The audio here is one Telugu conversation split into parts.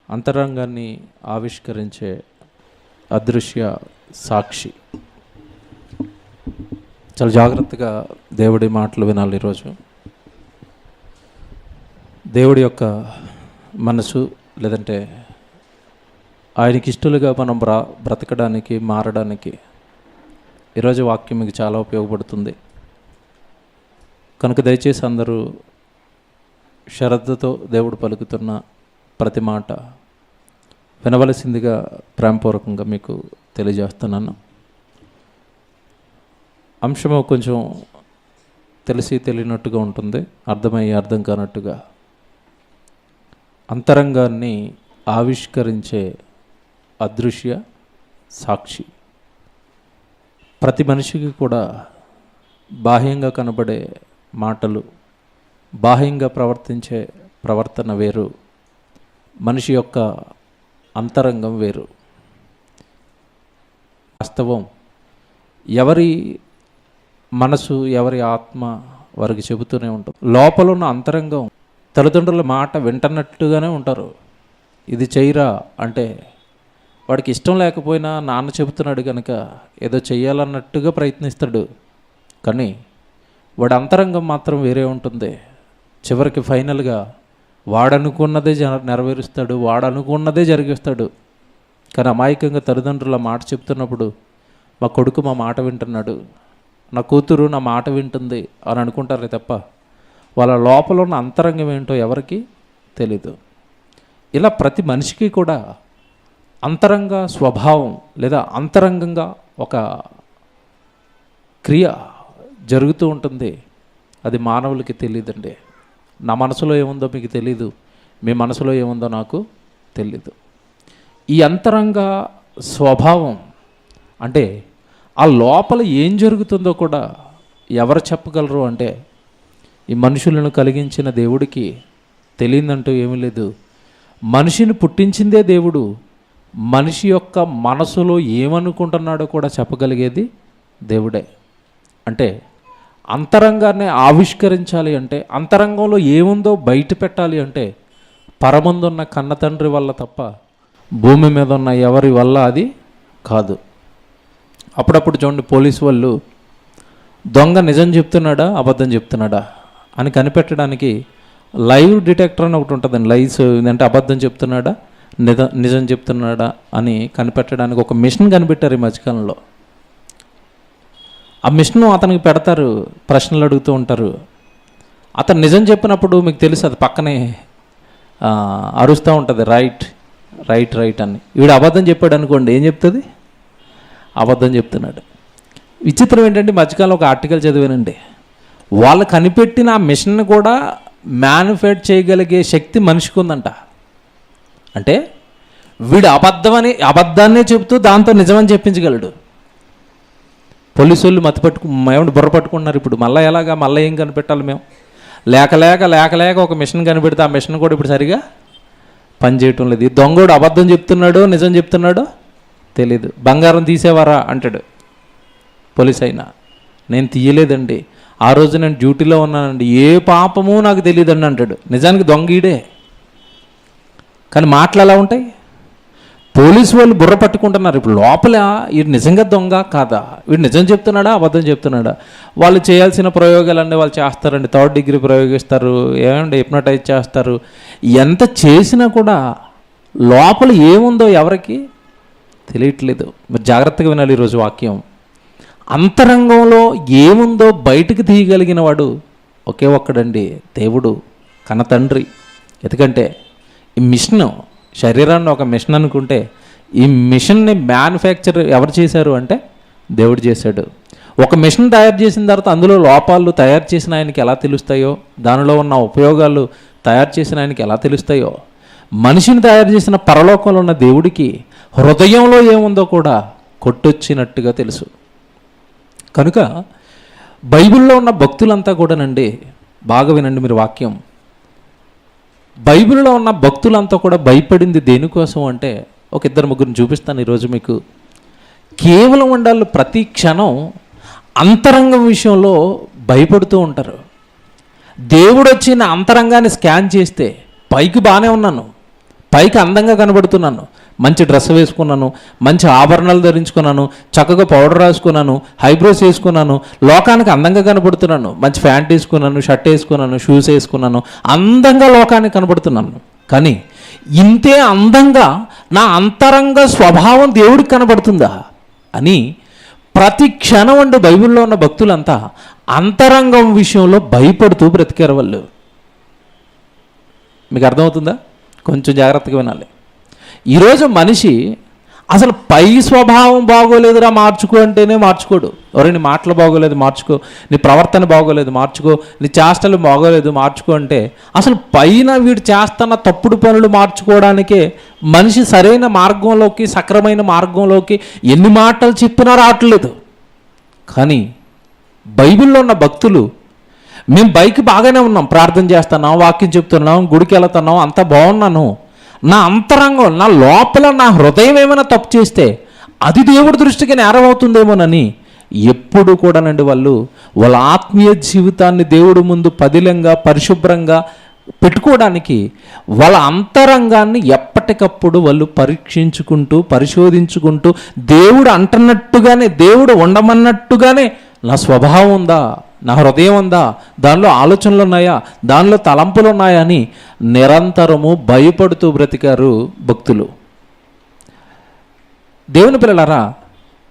అంతరంగాన్ని ఆవిష్కరించే అదృశ్య సాక్షి. చాలా జాగ్రత్తగా దేవుడి మాటలు వినాలి. ఈరోజు దేవుడి యొక్క మనసు, లేదంటే ఆయనకి ఇష్టలుగా మనం బ్రతకడానికి, మారడానికి ఈరోజు వాక్యం మీకు చాలా ఉపయోగపడుతుంది. కనుక దయచేసి అందరూ శ్రద్ధతో దేవుడు పలుకుతున్న ప్రతి మాట వినవలసిందిగా ప్రేమపూర్వకంగా మీకు తెలియజేస్తున్నాను. అంశము కొంచెం తెలిసి తెలియనట్టుగా ఉంటుంది, అర్థమయ్యి అర్థం కానట్టుగా. అంతరంగాన్ని ఆవిష్కరించే అదృశ్య సాక్షి. ప్రతి మనిషికి కూడా బాహ్యంగా కనబడే మాటలు, బాహ్యంగా ప్రవర్తించే ప్రవర్తన వేరు, మనిషి యొక్క అంతరంగం వేరు. వాస్తవం ఎవరి మనసు, ఎవరి ఆత్మ వారికి చెబుతూనే ఉంటుంది. లోపల ఉన్న అంతరంగం తల్లిదండ్రుల మాట వింటున్నట్టుగానే ఉంటారు. ఇది చెయ్యరా అంటే వాడికి ఇష్టం లేకపోయినా నాన్న చెబుతున్నాడు కనుక ఏదో చెయ్యాలన్నట్టుగా ప్రయత్నిస్తాడు. కానీ వాడి అంతరంగం మాత్రం వేరే ఉంటుంది. చివరికి ఫైనల్గా వాడనుకున్నదే నెరవేరుస్తాడు, వాడనుకున్నదే జరిగిస్తాడు. కానీ అమాయకంగా తల్లిదండ్రుల మాట చెప్తున్నప్పుడు మా కొడుకు మా మాట వింటున్నాడు, నా కూతురు నా మాట వింటుంది అని అనుకుంటారే తప్ప వాళ్ళ లోపల ఉన్న అంతరంగం ఏంటో ఎవరికి తెలీదు. ఇలా ప్రతి మనిషికి కూడా అంతరంగ స్వభావం లేదా అంతరంగంగా ఒక క్రియ జరుగుతూ ఉంటుంది. అది మానవులకి తెలియదండి. నా మనసులో ఏముందో మీకు తెలీదు, మీ మనసులో ఏముందో నాకు తెలీదు. ఈ అంతరంగ స్వభావం అంటే ఆ లోపల ఏం జరుగుతుందో కూడా ఎవరు చెప్పగలరు అంటే ఈ మనుషులను కలిగించిన దేవుడికి తెలియదంటూ ఏమీ లేదు. మనిషిని పుట్టించిందే దేవుడు. మనిషి యొక్క మనసులో ఏమనుకుంటున్నాడో కూడా చెప్పగలిగేది దేవుడే. అంటే అంతరంగాన్ని ఆవిష్కరించాలి అంటే, అంతరంగంలో ఏముందో బయట పెట్టాలి అంటే పరమందున్న కన్న తండ్రి వల్ల తప్ప భూమి మీద ఉన్న ఎవరి వల్ల అది కాదు. అప్పుడప్పుడు చూడండి, పోలీసు వాళ్ళు దొంగ నిజం చెప్తున్నాడా అబద్ధం చెప్తున్నాడా అని కనిపెట్టడానికి లైవ్ డిటెక్టర్ అని ఒకటి ఉంటుందండి. లైవ్స్ అంటే అబద్ధం చెప్తున్నాడా నిజం చెప్తున్నాడా అని కనిపెట్టడానికి ఒక మిషన్ కనిపెట్టారు ఈ మధ్యకాలంలో. ఆ మిషన్ అతనికి పెడతారు, ప్రశ్నలు అడుగుతూ ఉంటారు. అతను నిజం చెప్పినప్పుడు మీకు తెలుసు అది పక్కనే అరుస్తూ ఉంటుంది, రైట్ రైట్ రైట్ అని. వీడు అబద్ధం చెప్పాడు అనుకోండి, ఏం చెప్తుంది? అబద్ధం చెప్తున్నాడు. విచిత్రం ఏంటంటే మధ్యకాలంలో ఒక ఆర్టికల్ చదివానండి. వాళ్ళు కనిపెట్టిన ఆ మిషన్ కూడా మ్యానుఫ్యాక్చర్ చేయగలిగే శక్తి మనిషికి ఉందంట. అంటే వీడు అబద్ధాన్నే చెప్తూ దాంతో నిజమని చెప్పించగలడు. పోలీసు వాళ్ళు ఏమంటే బుర్ర పట్టుకుంటున్నారు ఇప్పుడు. మళ్ళీ ఏం కనిపెట్టాలి మేము? లేక ఒక మిషన్ కనిపెడితే ఆ మిషన్ కూడా ఇప్పుడు సరిగా పనిచేయటం లేదు. ఈ దొంగోడు అబద్ధం చెప్తున్నాడో నిజం చెప్తున్నాడో తెలీదు. బంగారం తీసేవారా అంటాడు పోలీస్ అయినా. నేను తీయలేదండి, ఆ రోజు నేను డ్యూటీలో ఉన్నానండి, ఏ పాపమూ నాకు తెలియదండి అంటాడు. నిజానికి దొంగ ఈడే. కానీ మాటలు ఎలా ఉంటాయి? పోలీసు వాళ్ళు బుర్ర పట్టుకుంటున్నారు. ఇప్పుడు లోపల వీడు నిజంగా దొంగ కాదా, వీడు నిజం చెప్తున్నాడా అబద్ధం చెప్తున్నాడా? వాళ్ళు చేయాల్సిన ప్రయోగాలన్నీ వాళ్ళు చేస్తారండి. 3rd డిగ్రీ ప్రయోగిస్తారు, ఏమంటే హిప్నటైజ్ చేస్తారు. ఎంత చేసినా కూడా లోపల ఏముందో ఎవరికి తెలియట్లేదు. మీరు జాగ్రత్తగా వినాలి ఈరోజు వాక్యం. అంతరంగంలో ఏముందో బయటకు తీయగలిగిన వాడు ఒకే ఒక్కడండి, దేవుడు, కన్న తండ్రి. ఎందుకంటే ఈ మిషన్, శరీరాన్ని ఒక మిషన్ అనుకుంటే ఈ మిషన్ని మ్యానుఫ్యాక్చర్ ఎవరు చేశారు అంటే దేవుడు చేశాడు. ఒక మిషన్ తయారు చేసిన తర్వాత అందులో లోపాలు తయారు చేసిన ఆయనకి ఎలా తెలుస్తాయో, దానిలో ఉన్న ఉపయోగాలు తయారు చేసిన ఆయనకి ఎలా తెలుస్తాయో, మనిషిని తయారు చేసిన పరలోకంలో ఉన్న దేవుడికి హృదయంలో ఏముందో కూడా కొట్టొచ్చినట్టుగా తెలుసు. కనుక బైబిల్లో ఉన్న భక్తులంతా కూడానండి, బాగా వినండి మీరు వాక్యం. బైబిల్లో ఉన్న భక్తులంతా కూడా భయపడింది దేనికోసం అంటే, ఒక 2-3 చూపిస్తాను ఈరోజు మీకు. కేవలం ఉండాలి ప్రతి క్షణం అంతరంగం విషయంలో భయపడుతూ ఉంటారు. దేవుడు వచ్చి నా అంతరంగాన్ని స్కాన్ చేస్తే పైకి బాగానే ఉన్నాను, పైకి అందంగా కనబడుతున్నాను, మంచి డ్రెస్ వేసుకున్నాను, మంచి ఆభరణాలు ధరించుకున్నాను, చక్కగా పౌడర్ రాసుకున్నాను, హైబ్రోస్ వేసుకున్నాను, లోకానికి అందంగా కనబడుతున్నాను, మంచి ప్యాంట్ వేసుకున్నాను, షర్ట్ వేసుకున్నాను, షూస్ వేసుకున్నాను, అందంగా లోకానికి కనబడుతున్నాను. కానీ ఇంతే అందంగా నా అంతరంగ స్వభావం దేవుడికి కనబడుతుందా అని ప్రతి క్షణం అండి బైబిల్లో ఉన్న భక్తులంతా అంతరంగం విషయంలో భయపడుతూ బ్రతికారు వాళ్ళు. మీకు అర్థమవుతుందా? కొంచెం జాగ్రత్తగా వినాలి. ఈరోజు మనిషి అసలు పై స్వభావం బాగోలేదురా మార్చుకో అంటేనే మార్చుకోడు. నీ మాటలు బాగోలేదు మార్చుకో, నీ ప్రవర్తన బాగోలేదు మార్చుకో, నీ చేష్టలు బాగోలేదు మార్చుకో అంటే అసలు పైన వీడు చేస్తున్న తప్పుడు పనులు మార్చుకోవడానికే మనిషి సరైన మార్గంలోకి, సక్రమైన మార్గంలోకి ఎన్ని మాటలు చెప్పినా రావట్లేదు. కానీ బైబిల్లో ఉన్న భక్తులు, మేము బైక్ బాగానే ఉన్నాం, ప్రార్థన చేస్తున్నాం, వాక్యం చెప్తున్నాం, గుడికి వెళ్తున్నాం, అంతా బాగున్నాను, నా అంతరంగం, నా లోపల నా హృదయం ఏమైనా తప్పు చేస్తే అది దేవుడి దృష్టికి నేరం అవుతుందేమోనని ఎప్పుడు కూడానండి వాళ్ళ ఆత్మీయ జీవితాన్ని దేవుడి ముందు పదిలంగా పరిశుభ్రంగా పెట్టుకోవడానికి వాళ్ళ అంతరంగాన్ని ఎప్పటికప్పుడు వాళ్ళు పరీక్షించుకుంటూ పరిశోధించుకుంటూ దేవుడు అంటున్నట్టుగానే, దేవుడు ఉండమన్నట్టుగానే నా స్వభావం ఉందా, నా హృదయం ఉందా, దానిలో ఆలోచనలు ఉన్నాయా, దానిలో తలంపులు ఉన్నాయా అని నిరంతరము భయపడుతూ బ్రతికారు భక్తులు. దేవుని పిల్లలారా,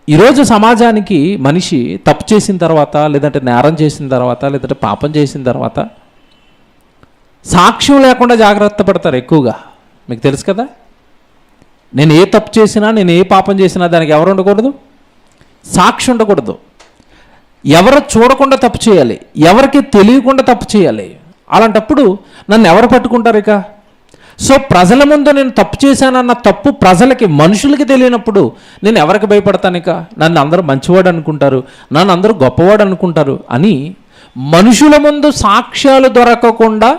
ఈరోజు సమాజానికి మనిషి తప్పు చేసిన తర్వాత, లేదంటే నేరం చేసిన తర్వాత, లేదంటే పాపం చేసిన తర్వాత సాక్ష్యం లేకుండా జాగ్రత్త పడతారు ఎక్కువగా. మీకు తెలుసు కదా, నేను ఏ తప్పు చేసినా, నేను ఏ పాపం చేసినా దానికి ఎవరు ఉండకూడదు? సాక్షి ఉండకూడదు. ఎవరు చూడకుండా తప్పు చేయాలి, ఎవరికి తెలియకుండా తప్పు చేయాలి. అలాంటప్పుడు నన్ను ఎవరు పట్టుకుంటారు ఇక? సో ప్రజల ముందు నేను తప్పు చేశానన్న తప్పు ప్రజలకి, మనుషులకి తెలియనప్పుడు నేను ఎవరికి భయపడతాను ఇక? నన్ను అందరూ మంచివాడు అనుకుంటారు, నన్ను అందరూ గొప్పవాడు అనుకుంటారు అని మనుషుల ముందు సాక్ష్యాలు దొరకకుండా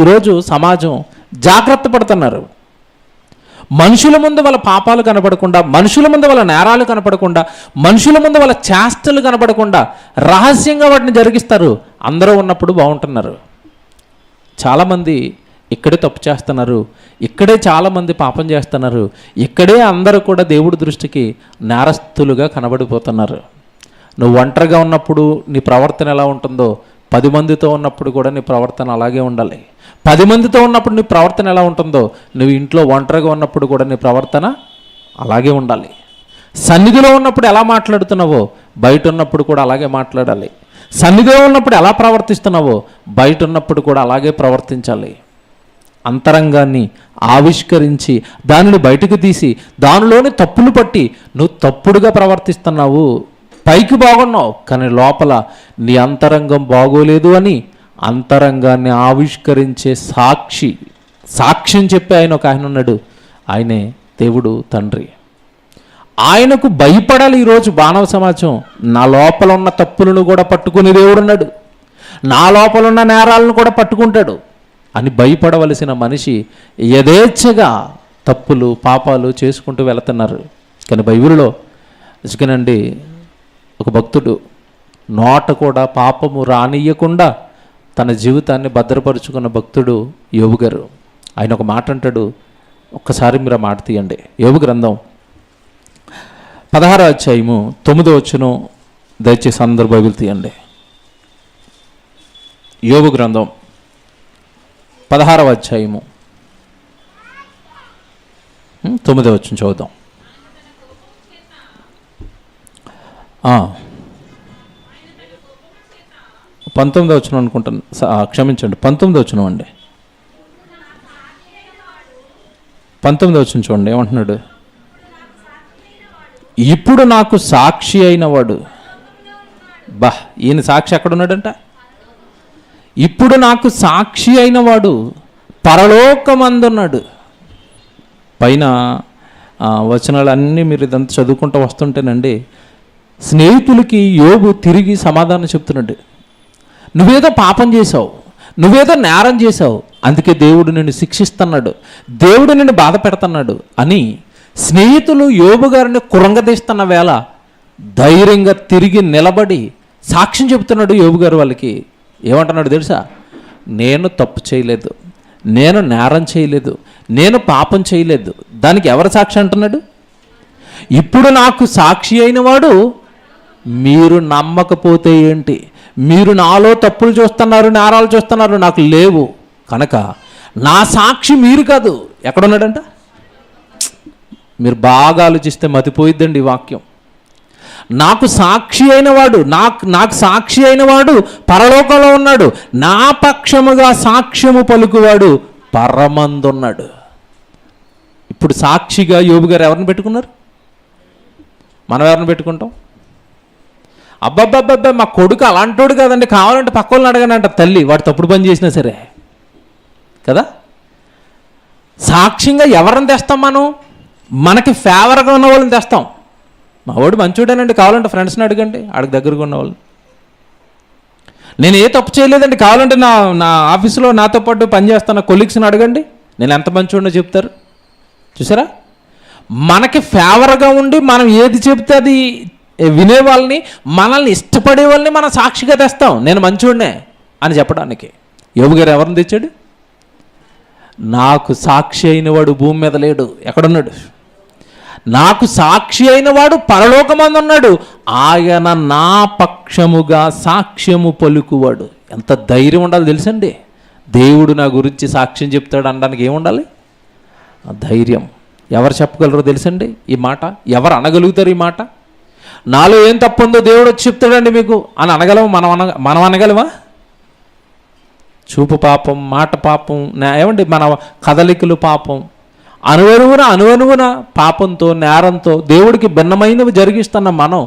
ఈరోజు సమాజం జాగ్రత్త పడుతున్నారు. మనుషుల ముందు వాళ్ళ పాపాలు కనపడకుండా, మనుషుల ముందు వాళ్ళ నేరాలు కనపడకుండా, మనుషుల ముందు వాళ్ళ చేష్టలు కనపడకుండా రహస్యంగా వాటిని జరిగిస్తారు. అందరూ ఉన్నప్పుడు బాగుంటున్నారు. చాలామంది ఇక్కడే తప్పు చేస్తున్నారు, ఇక్కడే చాలామంది పాపం చేస్తున్నారు, ఇక్కడే అందరూ కూడా దేవుడి దృష్టికి నేరస్తులుగా కనబడిపోతున్నారు. నువ్వు ఒంటరిగా ఉన్నప్పుడు నీ ప్రవర్తన ఎలా ఉంటుందో 10 మందితో ఉన్నప్పుడు కూడా నీ ప్రవర్తన అలాగే ఉండాలి. 10 మందితో ఉన్నప్పుడు నీ ప్రవర్తన ఎలా ఉంటుందో నువ్వు ఇంట్లో ఒంటరిగా ఉన్నప్పుడు కూడా నీ ప్రవర్తన అలాగే ఉండాలి. సన్నిధిలో ఉన్నప్పుడు ఎలా మాట్లాడుతున్నావో బయట ఉన్నప్పుడు కూడా అలాగే మాట్లాడాలి. సన్నిధిలో ఉన్నప్పుడు ఎలా ప్రవర్తిస్తున్నావో బయట ఉన్నప్పుడు కూడా అలాగే ప్రవర్తించాలి. అంతరంగాన్ని ఆవిష్కరించి దానిని బయటకు తీసి దానిలోని తప్పులు పట్టి నువ్వు తప్పుడుగా ప్రవర్తిస్తున్నావు, పైకి బాగున్నావు కానీ లోపల నీ అంతరంగం బాగోలేదు అని అంతరంగాన్ని ఆవిష్కరించే సాక్ష్యం చెప్పి ఆయన ఉన్నాడు. ఆయనే దేవుడు తండ్రి. ఆయనకు భయపడాలి ఈరోజు మానవ సమాజం. నా లోపల ఉన్న తప్పులను కూడా పట్టుకునే దేవుడు ఉన్నాడు, నా లోపల ఉన్న నేరాలను కూడా పట్టుకుంటాడు అని భయపడవలసిన మనిషి యథేచ్ఛగా తప్పులు పాపాలు చేసుకుంటూ వెళుతున్నారు. కానీ బైబిల్లో నిజంగానండి ఒక భక్తుడు నోట కూడా పాపము రానియ్యకుండా తన జీవితాన్ని భద్రపరుచుకున్న భక్తుడు యోబు గారు. ఆయన ఒక మాట అంటాడు, ఒక్కసారి మీరు ఆ మాట తీయండి. యోబు గ్రంథం 16వ అధ్యాయము 9వ వచనం దయచేసి అందరూ బైబిల్ తీయండి. యోబు గ్రంథం 16వ అధ్యాయము 9వ వచనం చదువుదాం. పంతొమ్మిదో వచనం అనుకుంటాను, క్షమించండి 19వ వచనం అండి. 19వ వచనం చూడండి ఏమంటున్నాడు. ఇప్పుడు నాకు సాక్షి అయిన వాడు, ఈయన సాక్షి ఎక్కడున్నాడంట? ఇప్పుడు నాకు సాక్షి అయిన వాడు పరలోకమందున్నాడు. పైన వచనాలన్నీ మీరు ఇదంతా చదువుకుంటూ వస్తుంటేనండి స్నేహితులకి యోబు తిరిగి సమాధానం చెప్తున్నాడు. నువ్వేదో పాపం చేసావు, నువ్వేదో నేరం చేసావు, అందుకే దేవుడు నిన్ను శిక్షిస్తున్నాడు, దేవుడు నిన్ను బాధ పెడుతున్నాడు అని స్నేహితులు యోబు గారిని కురంగదీస్తున్న వేళ ధైర్యంగా తిరిగి నిలబడి సాక్ష్యం చెబుతున్నాడు యోబు గారు. వాళ్ళకి ఏమంటున్నాడు తెలుసా? నేను తప్పు చేయలేదు, నేను నేరం చేయలేదు, నేను పాపం చేయలేదు. దానికి ఎవరు సాక్షి అంటున్నాడు? ఇప్పుడు నాకు సాక్షి అయిన వాడు మీరు నమ్మకపోతే ఏంటి? మీరు నాలో తప్పులు చూస్తున్నారు, నేరాలు చూస్తున్నారు, నాకు లేవు కనుక నా సాక్షి మీరు కాదు. ఎక్కడున్నాడంట? మీరు బాగా ఆలోచిస్తే మతిపోయిద్దండి ఈ వాక్యం. నాకు సాక్షి అయిన వాడు, నాకు సాక్షి అయిన వాడు పరలోకంలో ఉన్నాడు, నా పక్షముగా సాక్ష్యము పలుకువాడు పరమందున్నాడు. ఇప్పుడు సాక్షిగా యోబు గారు ఎవరిని పెట్టుకున్నారు? మనం ఎవరిని పెట్టుకుంటాం? అబ్బబ్బబ్బబ్బా మా కొడుకు అలాంటోడు కాదండి, కావాలంటే పక్క వాళ్ళని అడగని అంట తల్లి, వాడు తప్పుడు పని చేసినా సరే కదా. సాక్ష్యంగా ఎవరిని తెస్తాం? మనం మనకి ఫేవర్గా ఉన్న వాళ్ళని తెస్తాం. మా వాడు మంచోడేనండి, కావాలంటే ఫ్రెండ్స్ని అడగండి, ఆడికి దగ్గరగా ఉన్న వాళ్ళు. నేను ఏ తప్పు చేయలేదండి, కావాలంటే నా ఆఫీసులో నాతో పాటు పనిచేస్తున్న కొలీగ్స్ని అడగండి, నేను ఎంత మంచోడో చెప్తారు. చూసారా, మనకి ఫేవర్గా ఉండి మనం ఏది చెప్తే అది వినే వాళ్ళని, మనల్ని ఇష్టపడే వాళ్ళని మనం సాక్షిగా తెస్తాం. నేను మంచోడినే అని చెప్పడానికి. యోబు గారు ఎవరిని తెచ్చాడు? నాకు సాక్షి అయిన వాడు భూమి మీద లేడు. ఎక్కడున్నాడు? నాకు సాక్షి అయిన వాడు పరలోకమందు ఉన్నాడు, ఆయన నా పక్షముగా సాక్ష్యము పలుకువాడు. ఎంత ధైర్యం ఉండాలి తెలుసండి. దేవుడు నా గురించి సాక్ష్యం చెప్తాడు అనడానికి ఏముండాలి? ధైర్యం. ఎవరు చెప్పగలరో తెలుసండి ఈ మాట? ఎవరు అనగలుగుతారు ఈ మాట? నాలో ఏం తప్పుందో దేవుడు వచ్చి చెప్తాడండి మీకు అని అనగలము? మనం అనగలమా? చూపు పాపం, మాట పాపం, ఏమండి మన కదలికలు పాపం, అనువనువున పాపంతో నేరంతో దేవుడికి భిన్నమైనవి జరిగిస్తున్న మనం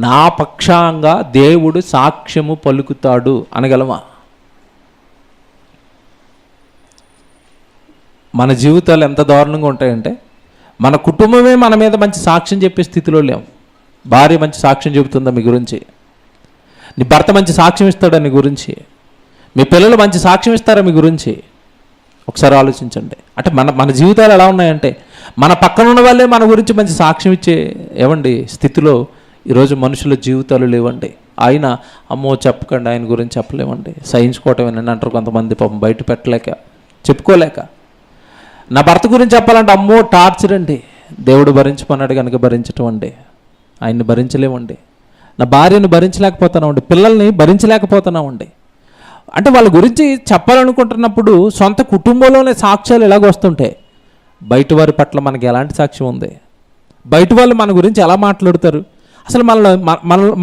నా పక్షంగా దేవుడు సాక్ష్యము పలుకుతాడు అనగలమా? మన జీవితాలు ఎంత దారుణంగా ఉంటాయంటే, మన కుటుంబమే మన మీద మంచి సాక్ష్యం చెప్పే స్థితిలో లేము. భార్య మంచి సాక్ష్యం చెబుతుందా మీ గురించి? నీ భర్త మంచి సాక్ష్యం ఇస్తాడా నీ గురించి? మీ పిల్లలు మంచి సాక్ష్యం ఇస్తారా మీ గురించి? ఒకసారి ఆలోచించండి. అంటే మన జీవితాలు ఎలా ఉన్నాయంటే, మన పక్కన ఉన్న వాళ్ళే మన గురించి మంచి సాక్ష్యం ఇచ్చే ఏమండి స్థితిలో ఈరోజు మనుషుల జీవితాలు లేవండి. ఆయన అమ్మో చెప్పకండి, ఆయన గురించి చెప్పలేమండి, సహించుకోవటమేనండి అంటారు కొంతమంది. పాపం బయట పెట్టలేక, చెప్పుకోలేక. నా భర్త గురించి చెప్పాలంటే అమ్మో టార్చర్ అండి. దేవుడు భరించమన్నాడు కనుక భరించటం అండి, ఆయన్ని భరించలేమండి. నా భార్యను భరించలేకపోతున్నామండి, పిల్లల్ని భరించలేకపోతున్నామండి. అంటే వాళ్ళ గురించి చెప్పాలనుకుంటున్నప్పుడు సొంత కుటుంబంలోనే సాక్ష్యాలు ఎలాగ వస్తుంటాయి. బయట వారి పట్ల మనకి ఎలాంటి సాక్ష్యం ఉంది? బయట వాళ్ళు మన గురించి ఎలా మాట్లాడుతారు? అసలు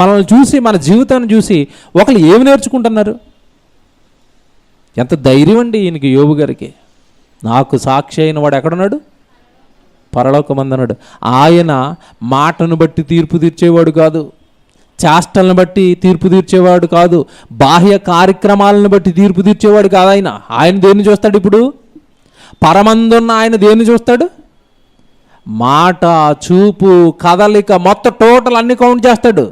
మనల్ని చూసి, మన జీవితాన్ని చూసి ఒకళ్ళు ఏమి నేర్చుకుంటున్నారు? ఎంత ధైర్యం అండి ఈయనకి, యోబు గారికి. నాకు సాక్షి అయిన వాడు ఎక్కడున్నాడు? పరలోకమందున్నాడు. ఆయన మాటను బట్టి తీర్పు తీర్చేవాడు కాదు, చేష్టలను బట్టి తీర్పు తీర్చేవాడు కాదు, బాహ్య కార్యక్రమాలను బట్టి తీర్పు తీర్చేవాడు కాదు. ఆయన దేన్ని చూస్తాడు? ఇప్పుడు పరమందున్న ఆయన దేన్ని చూస్తాడు? మాట, చూపు, కదలిక, మొత్తం టోటల్ అన్ని కౌంట్ చేస్తాడు.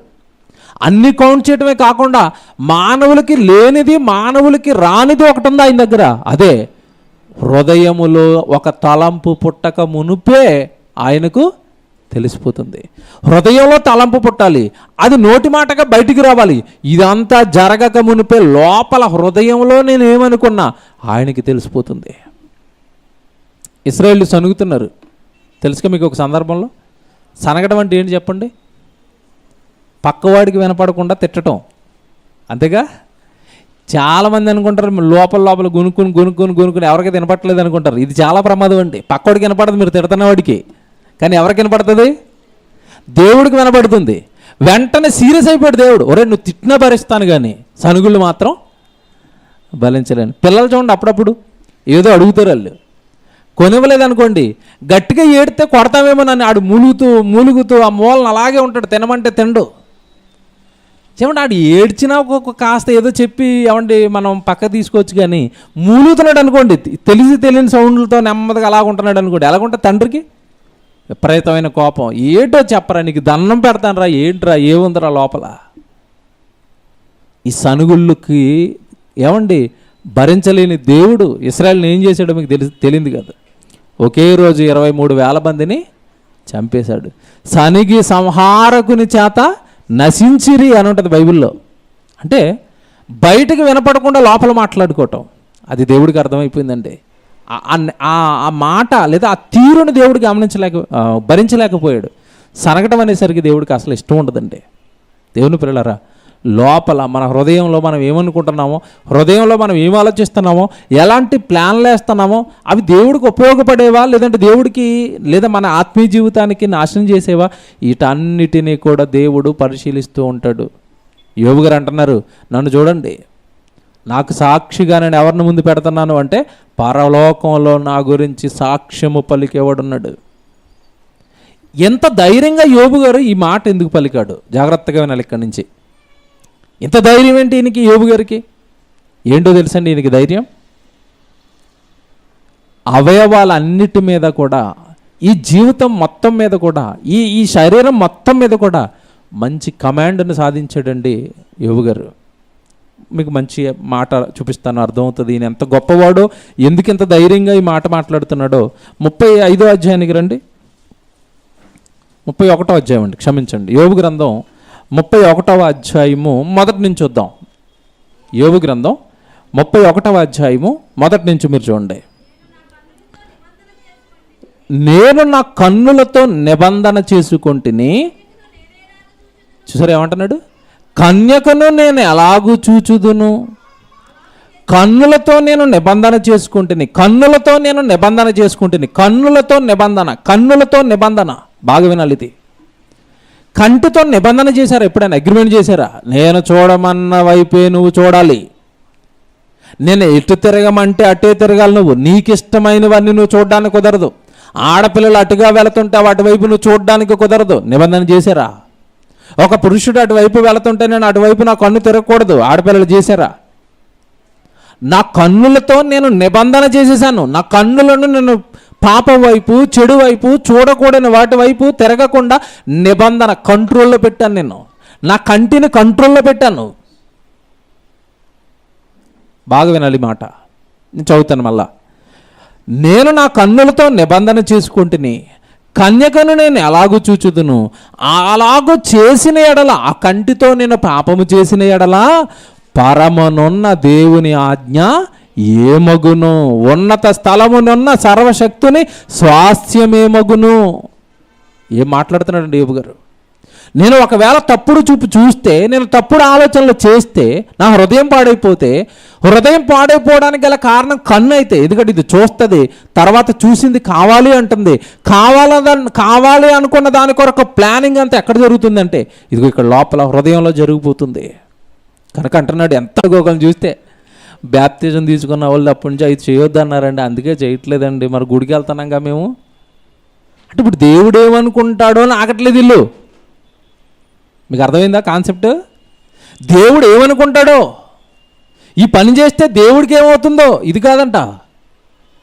అన్ని కౌంట్ చేయటమే కాకుండా మానవులకి లేనిది, మానవులకి రానిది ఒకటి ఉంది ఆయన దగ్గర. అదే హృదయములో ఒక తలంపు పుట్టక మునుపే ఆయనకు తెలిసిపోతుంది. హృదయంలో తలంపు పుట్టాలి, అది నోటి మాటగా బయటికి రావాలి. ఇదంతా జరగక మునిపే లోపల హృదయంలో నేను ఏమనుకున్నా ఆయనకి తెలిసిపోతుంది. ఇశ్రాయేలు సనుగుతున్నారు తెలుసుగా మీకు. ఒక సందర్భంలో సనగడం అంటే ఏంటి చెప్పండి? పక్కవాడికి వినపడకుండా తిట్టడం, అంతేగా. చాలామంది అనుకుంటారు లోపల గునుక్కుని ఎవరికి వినపడలేదు అనుకుంటారు. ఇది చాలా ప్రమాదం అండి. పక్కవాడికి వినపడదు మీరు తిడుతున్న వాడికి, కానీ ఎవరికి వినపడుతుంది? దేవుడికి వినపడుతుంది. వెంటనే సీరియస్ అయిపోయాడు దేవుడు. ఒరే నువ్వు తిట్టినా భరిస్తాను కానీ సనుగుళ్ళు మాత్రం భరించలేను. పిల్లలు చూడండి, అప్పుడప్పుడు ఏదో అడుగుతారు, వాళ్ళు కొనివ్వలేదు అనుకోండి, గట్టిగా ఏడితే కొడతామేమో నన్ను. ఆడు మూలుగుతూ ఆ మూలను అలాగే ఉంటాడు, తినమంటే తిండు. ఏమంటే ఆడు ఏడ్చినా ఒక్కొక్క కాస్త ఏదో చెప్పి ఏమండి మనం పక్క తీసుకోవచ్చు, కానీ మూలుగుతున్నాడు అనుకోండి, తెలియని సౌండ్లతో నెమ్మదిగా అలాగుంటున్నాడు అనుకోండి, ఎలాగుంటే తండ్రికి విపరీతమైన కోపం. ఏంటో చెప్పరా, నీకు దండం పెడతాను రా, ఏంట్రా, ఏముందిరా లోపల. ఈ సనుగుళ్ళకి ఏమండి భరించలేని దేవుడు ఇశ్రాయేలుని ఏం చేశాడో మీకు తెలియదు కదా. ఒకే రోజు 23,000 మందిని చంపేశాడు. సనిగి సంహారకుని చేత నశించిరి అని ఉంటుంది బైబిల్లో. అంటే బయటకు వినపడకుండా లోపల మాట్లాడుకోవటం, అది దేవుడికి అర్థమైపోయిందండి. ఆ మాట లేదా ఆ తీరుని దేవుడు భరించలేకపోయాడు. సనగటం అనేసరికి దేవుడికి అసలు ఇష్టం ఉండదండి. దేవుని పిల్లలారా, లోపల మన హృదయంలో మనం ఏమనుకుంటున్నామో, హృదయంలో మనం ఏం ఆలోచిస్తున్నామో, ఎలాంటి ప్లాన్లు వేస్తున్నామో అవి దేవుడికి ఉపయోగపడేవా లేదంటే దేవుడికి లేదా మన ఆత్మీయ జీవితానికి నాశనం చేసేవా, వీటన్నిటినీ కూడా దేవుడు పరిశీలిస్తూ ఉంటాడు. యోబు గారు అంటున్నారు, నన్ను చూడండి, నాకు సాక్షిగా నేను ఎవరిని ముందు పెడుతున్నాను అంటే పరలోకంలో నా గురించి సాక్ష్యము పలికేవాడున్నాడు. ఎంత ధైర్యంగా యోబు గారు ఈ మాట ఎందుకు పలికాడు? జాగ్రత్తగా వినాలి ఇక్కడి నుంచి. ఇంత ధైర్యం ఏంటి ఈయనకి, యోబు గారికి? ఏంటో తెలుసండి ఈయనకి ధైర్యం? అవయవాలన్నిటి మీద కూడా, ఈ జీవితం మొత్తం మీద కూడా, ఈ శరీరం మొత్తం మీద కూడా మంచి కమాండ్ని సాధించాడండి యోబు గారు. మీకు మంచి మాట చూపిస్తాను, అర్థమవుతుంది ఈయన ఎంత గొప్పవాడో, ఎందుకు ఇంత ధైర్యంగా ఈ మాట మాట్లాడుతున్నాడో. 35వ అధ్యాయానికి రండి. 31వ అధ్యాయం అండి, క్షమించండి. యోబు గ్రంథం 31వ అధ్యాయము మొదటి నుంచి చూద్దాం. యోబు గ్రంథం 31వ అధ్యాయము మొదటి నుంచి మీరు చూడండి. నేను నా కన్నులతో నిబంధన చేసుకుంటుని. చూసారు ఏమంటున్నాడు? కన్యకను నేను ఎలాగూ చూచుదును, కన్నులతో నేను నిబంధన చేసుకుంటుని, కన్నులతో నేను నిబంధన చేసుకుంటుని. కన్నులతో నిబంధన, కన్నులతో నిబంధన. బాగా వినాలి ఇది. కంటితో నిబంధన చేశారా? ఎప్పుడైనా అగ్రిమెంట్ చేశారా? నేను చూడమన్న వైపే నువ్వు చూడాలి, నేను ఎటు తిరగమంటే అటే తిరగాలి, నువ్వు నీకు ఇష్టమైనవన్నీ నువ్వు చూడడానికి కుదరదు. ఆడపిల్లలు అటుగా వెళుతుంటే అటువైపు నువ్వు చూడడానికి కుదరదు. నిబంధన చేశారా? ఒక పురుషుడు అటువైపు వెళుతుంటే నేను అటువైపు నా కన్ను తిరగకూడదు. ఆడపిల్లలు చేశారా? నా కన్నులతో నేను నిబంధన చేసేసాను. నా కన్నులను నేను పాపం వైపు, చెడు వైపు, చూడకూడని వాటి వైపు తిరగకుండా నిబంధన కంట్రోల్లో పెట్టాను. నేను నా కంటిని కంట్రోల్లో పెట్టాను. బాగా వినాలి మాట, నేను చదువుతాను మళ్ళా. నేను నా కన్నులతో నిబంధన చేసుకుంటుని, కన్యకను నేను ఎలాగూ చూచుదును, అలాగూ చేసిన ఎడల, ఆ కంటితో నేను పాపము చేసిన ఎడల పరమనున్న దేవుని ఆజ్ఞ ఏమగును, ఉన్నత స్థలమునున్న సర్వశక్తుని స్వాస్థ్యమేమగును. ఏం మాట్లాడుతున్నాడండి యోబు గారు? నేను ఒకవేళ తప్పుడు చూపు చూస్తే, నేను తప్పుడు ఆలోచనలు చేస్తే, నా హృదయం పాడైపోతే, హృదయం పాడైపోవడానికి గల కారణం కన్ను అయితే, ఎందుకంటే ఇది చూస్తుంది, తర్వాత చూసింది కావాలి అంటుంది. కావాలి అనుకున్న దాని కొరకు ప్లానింగ్ అంతా ఎక్కడ జరుగుతుందంటే ఇదిగో ఇక్కడ లోపల హృదయంలో జరిగిపోతుంది. కనుక అంటున్నాడు, ఎంత గోకలను చూస్తే బ్యాప్తిజం తీసుకున్న వాళ్ళు అప్పటి నుంచి అది చేయొద్దు అన్నారండి, అందుకే చేయట్లేదండి. మరి గుడికి వెళ్తున్నాంగా మేము అంటే ఇప్పుడు దేవుడు ఏమనుకుంటాడో అని ఆగట్లేదు ఇల్లు. మీకు అర్థమైందా కాన్సెప్ట్? దేవుడు ఏమనుకుంటాడో, ఈ పని చేస్తే దేవుడికి ఏమవుతుందో ఇది కాదంట.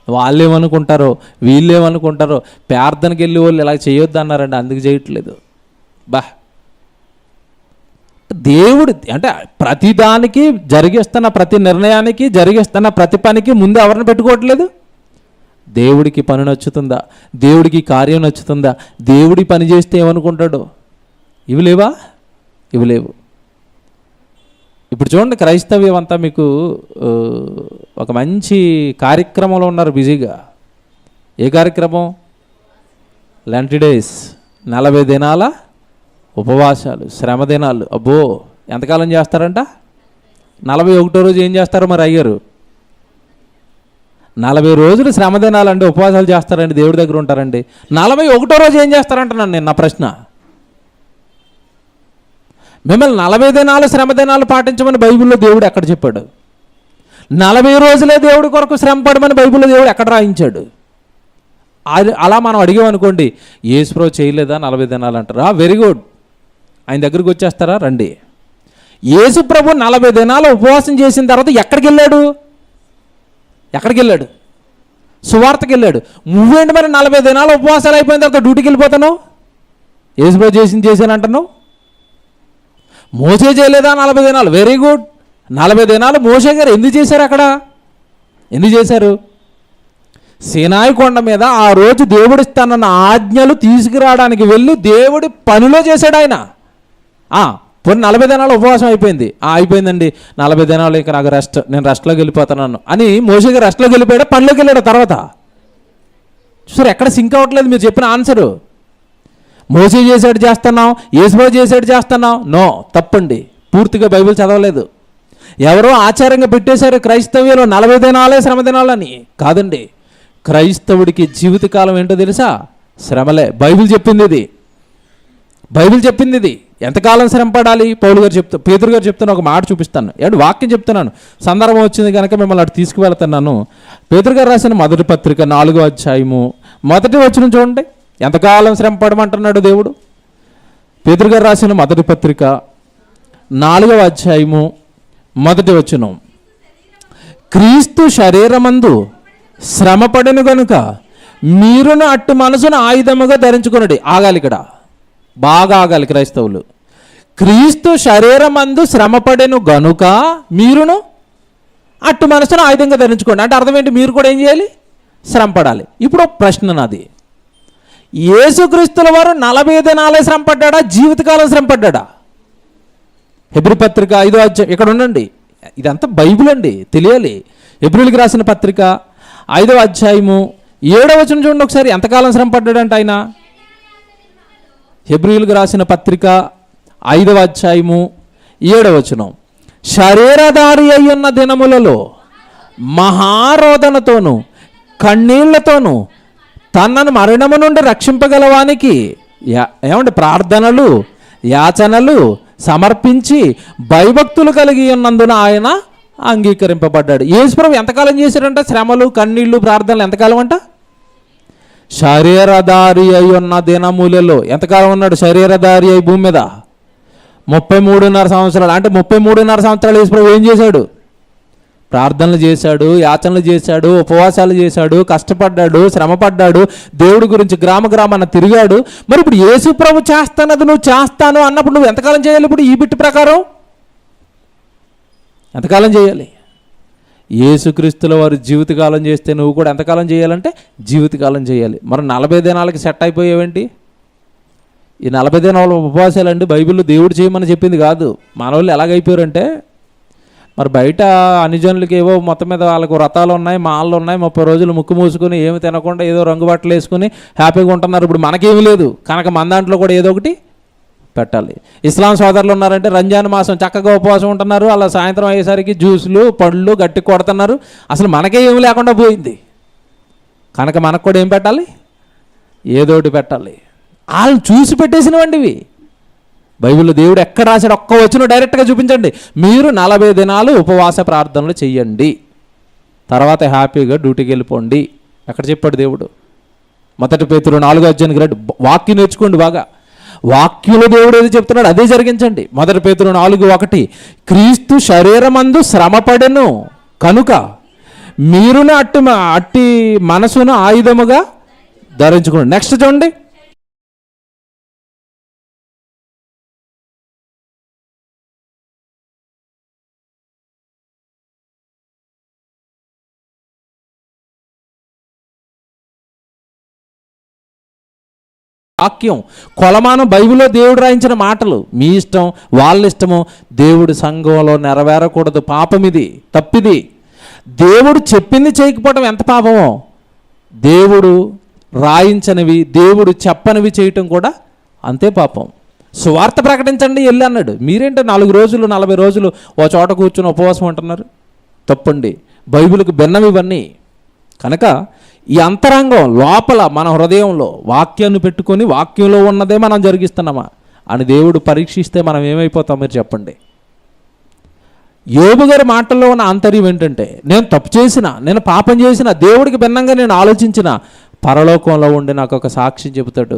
వాళ్ళు ఏమనుకుంటారో, వీళ్ళు ఏమనుకుంటారో, ప్రార్థనకి వెళ్ళి వాళ్ళు ఇలా చేయొద్దు అన్నారండి, అందుకు చేయట్లేదు. దేవుడు అంటే ప్రతిదానికి, జరిగిస్తున్న ప్రతి నిర్ణయానికి, జరిగిస్తున్న ప్రతి పనికి ముందు ఎవరిని పెట్టుకోవట్లేదు? దేవుడికి పని నచ్చుతుందా, దేవుడికి కార్యం నచ్చుతుందా, దేవుడి పని చేస్తే ఏమనుకుంటాడో, ఇవి లేవా? ఇవి లేవు. ఇప్పుడు చూడండి, క్రైస్తవ్యం అంతా మీకు ఒక మంచి కార్యక్రమంలో ఉన్నారు బిజీగా. ఏ కార్యక్రమం? లెంట్ డేస్, 40 దినాల ఉపవాసాలు, శ్రమ దినాలు. అబ్బో, ఎంతకాలం చేస్తారంట? 41వ రోజు ఏం చేస్తారు మరి అయ్యారు? 40 రోజులు శ్రమ దినాలండి, ఉపవాసాలు చేస్తారండి, దేవుడి దగ్గర ఉంటారండి. 41వ రోజు ఏం చేస్తారంటున్నాను నేను. నా ప్రశ్న, మిమ్మల్ని 40 దినాలు శ్రమ దినాలు పాటించమని బైబిల్లో దేవుడు ఎక్కడ చెప్పాడు? 40 రోజులే దేవుడి కొరకు శ్రమ పడమని బైబిల్లో దేవుడు ఎక్కడ రాయించాడు? అది అలా మనం అడిగామనుకోండి, యేసుప్రభు చేయలేదా 40 దినాలు అంటారా? వెరీ గుడ్, ఆయన దగ్గరికి వచ్చేస్తారా? రండి. యేసుప్రభు 40 దినాలు ఉపవాసం చేసిన తర్వాత ఎక్కడికి వెళ్ళాడు? ఎక్కడికి వెళ్ళాడు? సువార్తకి వెళ్ళాడు. నువ్వేంటి మరి 40 దినాలు ఉపవాసాలు అయిపోయిన తర్వాత డ్యూటీకి వెళ్ళిపోతాను? యేసుప్రభు చేశానంటున్నావు. మోసే చేయలేదా 40 దినాలు? Very good. 40 దినాలు మోసే గారు ఎందుకు చేశారు? అక్కడ ఎందుకు చేశారు? సీనాయి కొండ మీద ఆ రోజు దేవుడు ఇస్తానన్న ఆజ్ఞలు తీసుకురావడానికి వెళ్ళి దేవుడి పనిలో చేశాడు ఆయన. పోనీ 40 దినాలు ఉపవాసం అయిపోయింది, అయిపోయిందండి 40 దినాలు ఇక నాకు నేను రెస్ట్లోకి వెళ్ళిపోతున్నాను అని మోషేగా రెస్ట్లోకి వెళ్ళిపోయాడా, పనిలోకి వెళ్ళాడు తర్వాత? చూసారు ఎక్కడ సింక్ అవ్వట్లేదు మీరు చెప్పిన ఆన్సరు. మోసే చేసాడు చేస్తున్నాం, యేసుబాబు చేసాడు చేస్తున్నాం, నో, తప్పండి. పూర్తిగా బైబిల్ చదవలేదు. ఎవరో ఆచారంగా పెట్టేశారు క్రైస్తవ్యంలో 40 దినాలే శ్రమ దినాలని. కాదండి, క్రైస్తవుడికి జీవితకాలం ఏంటో తెలుసా? శ్రమలే. బైబిల్ చెప్పింది ఇది, బైబిల్ చెప్పింది ఇది. ఎంతకాలం శ్రమ పడాలి? పేతురు గారు చెప్తున్న ఒక మాట చూపిస్తాను. వాక్యం చెప్తున్నాను, సందర్భం వచ్చింది కనుక మిమ్మల్ని అటు తీసుకువెళ్తున్నాను. పేతురు గారు రాసిన మొదటి పత్రిక 4వ అధ్యాయము 1వ వచనం చూడండి. ఎంతకాలం శ్రమ పడమంటున్నాడు దేవుడు? పేతురు గారు రాసిన మొదటి పత్రిక 4వ అధ్యాయము 1వ వచనం. క్రీస్తు శరీరమందు శ్రమపడెను గనుక మీరును అట్టి మనసును ఆయుధముగా ధరించుకున్నాడు. ఆగాలి, ఇక్కడ బాగా ఆగాలి క్రైస్తవులు. క్రీస్తు శరీరమందు శ్రమపడెను గనుక మీరును అట్టి మనసును ఆయుధంగా ధరించుకోండి. అంటే అర్థం ఏంటి? మీరు కూడా ఏం చేయాలి? శ్రమ పడాలి. ఇప్పుడు ప్రశ్న నాది, యేసుక్రీస్తుల వారు 40 దినాలే శ్రమ పడ్డా, జీవితకాలం శ్రమ పడ్డా? హెబ్రీ పత్రిక 5వ అధ్యాయం, ఇక్కడ ఉండండి, ఇదంతా బైబిల్ అండి, తెలియాలి. హెబ్రీలకు రాసిన పత్రిక 5వ అధ్యాయము 7వ వచనం చూడండి ఒకసారి. ఎంతకాలం శ్రమ పడ్డాడంటే ఆయన? హెబ్రీలకు రాసిన పత్రిక 5వ అధ్యాయము 7వ వచనం. శరీరధారి అయ్యున్న దినములలో మహారోదనతోను కన్నీళ్లతోనూ తనను మరణము నుండి రక్షింపగలవానికి ఏమంటే ప్రార్థనలు యాచనలు సమర్పించి భయభక్తులు కలిగి ఉన్నందున ఆయన అంగీకరింపబడ్డాడు. యేసుప్రభు ఎంతకాలం చేశాడంట? శ్రమలు కన్నీళ్లు ప్రార్థనలు ఎంతకాలం అంట? శరీరధారి అయి ఉన్న దినములలో. ఎంతకాలం ఉన్నాడు శరీరధారి అయి భూమి మీద? 33.5 సంవత్సరాలు. అంటే 33.5 సంవత్సరాలు యేసుప్రభు ఏం చేశాడు? ప్రార్థనలు చేశాడు, యాచనలు చేశాడు, ఉపవాసాలు చేశాడు, కష్టపడ్డాడు, శ్రమపడ్డాడు, దేవుడి గురించి గ్రామాన తిరిగాడు. మరి ఇప్పుడు యేసు ప్రభు చేస్తానది నువ్వు చేస్తాను అన్నప్పుడు నువ్వు ఎంతకాలం చేయాలి? ఇప్పుడు ఈ బిట్టు ప్రకారం ఎంతకాలం చేయాలి? యేసుక్రీస్తుల వారు జీవితకాలం చేస్తే నువ్వు కూడా ఎంతకాలం చేయాలంటే జీవితకాలం చేయాలి. మరి 40 దినాలకి సెట్ అయిపోయావేంటి? ఈ 40 దినాల ఉపవాసాలు అండి బైబిల్లో దేవుడు చేయమని చెప్పింది కాదు. మన వాళ్ళు ఎలాగైపోయారంటే, మరి బయట అన్యజనులకి ఏవో మొత్తం మీద వాళ్ళకు వ్రతాలు ఉన్నాయి, మాళ్ళు ఉన్నాయి, 30 రోజులు ముక్కు మూసుకొని ఏమి తినకుండా ఏదో రంగు బట్టలు వేసుకుని హ్యాపీగా ఉంటున్నారు. ఇప్పుడు మనకేమీ లేదు కనుక మన దాంట్లో కూడా ఏదో ఒకటి పెట్టాలి. ఇస్లాం సోదరులు ఉన్నారంటే రంజాన్ మాసం చక్కగా ఉపవాసం ఉంటున్నారు, అలా సాయంత్రం అయ్యేసరికి జ్యూసులు పళ్ళు గట్టి కొడుతున్నారు. అసలు మనకే ఏమి లేకుండా పోయింది కనుక మనకు కూడా ఏం పెట్టాలి? ఏదోటి పెట్టాలి. వాళ్ళని చూసి పెట్టేసినవండి ఇవి. బైబిల్లో దేవుడు ఎక్కడ రాశాడు? ఒక్క వచనం డైరెక్ట్గా చూపించండి. మీరు 40 దినాలు ఉపవాస ప్రార్థనలు చెయ్యండి, తర్వాత హ్యాపీగా డ్యూటీకి వెళ్ళిపోండి. ఎక్కడ చెప్పాడు దేవుడు? మొదటి పేతురు 4వ అధ్యాయానికి రండి, వాక్యం నేర్చుకోండి బాగా. వాక్యంలో దేవుడు ఏది చెప్తున్నాడు అదే జరిగించండి. మొదటి పేతురు 4:1 క్రీస్తు శరీరమందు శ్రమపడెను కనుక మీరును అట్టి మనసును ఆయుధముగా ధరించుకోండి. నెక్స్ట్ చూడండి, వాక్యం కొలమానం బైబిల్లో దేవుడు రాయించిన మాటలు. మీ ఇష్టం వాళ్ళ ఇష్టము, దేవుడి సంఘంలో నెరవేరకూడదు. పాపం ఇది, తప్పిది. దేవుడు చెప్పింది చేయకపోవడం ఎంత పాపమో, దేవుడు రాయించనివి దేవుడు చెప్పనివి చేయటం కూడా అంతే పాపం. సువార్త ప్రకటించండి వెళ్ళి అన్నాడు. మీరేంటో 4 రోజులు 40 రోజులు ఓ చోట కూర్చుని ఉపవాసం ఉంటున్నారు? తప్పండి. బైబిల్కి భిన్నం ఇవన్నీ. కనుక ఈ అంతరంగం లోపల మన హృదయంలో వాక్యాన్ని పెట్టుకొని వాక్యంలో ఉన్నదే మనం జరిగిస్తున్నామా అని దేవుడు పరీక్షిస్తే మనం ఏమైపోతాం మీరు చెప్పండి. యోబు గారి మాటల్లో ఉన్న ఆంతర్యం ఏంటంటే, నేను తప్పు చేసిన, నేను పాపం చేసిన, దేవుడికి భిన్నంగా నేను ఆలోచించిన, పరలోకంలో ఉండి నాకు ఒక సాక్ష్యం చెబుతాడు.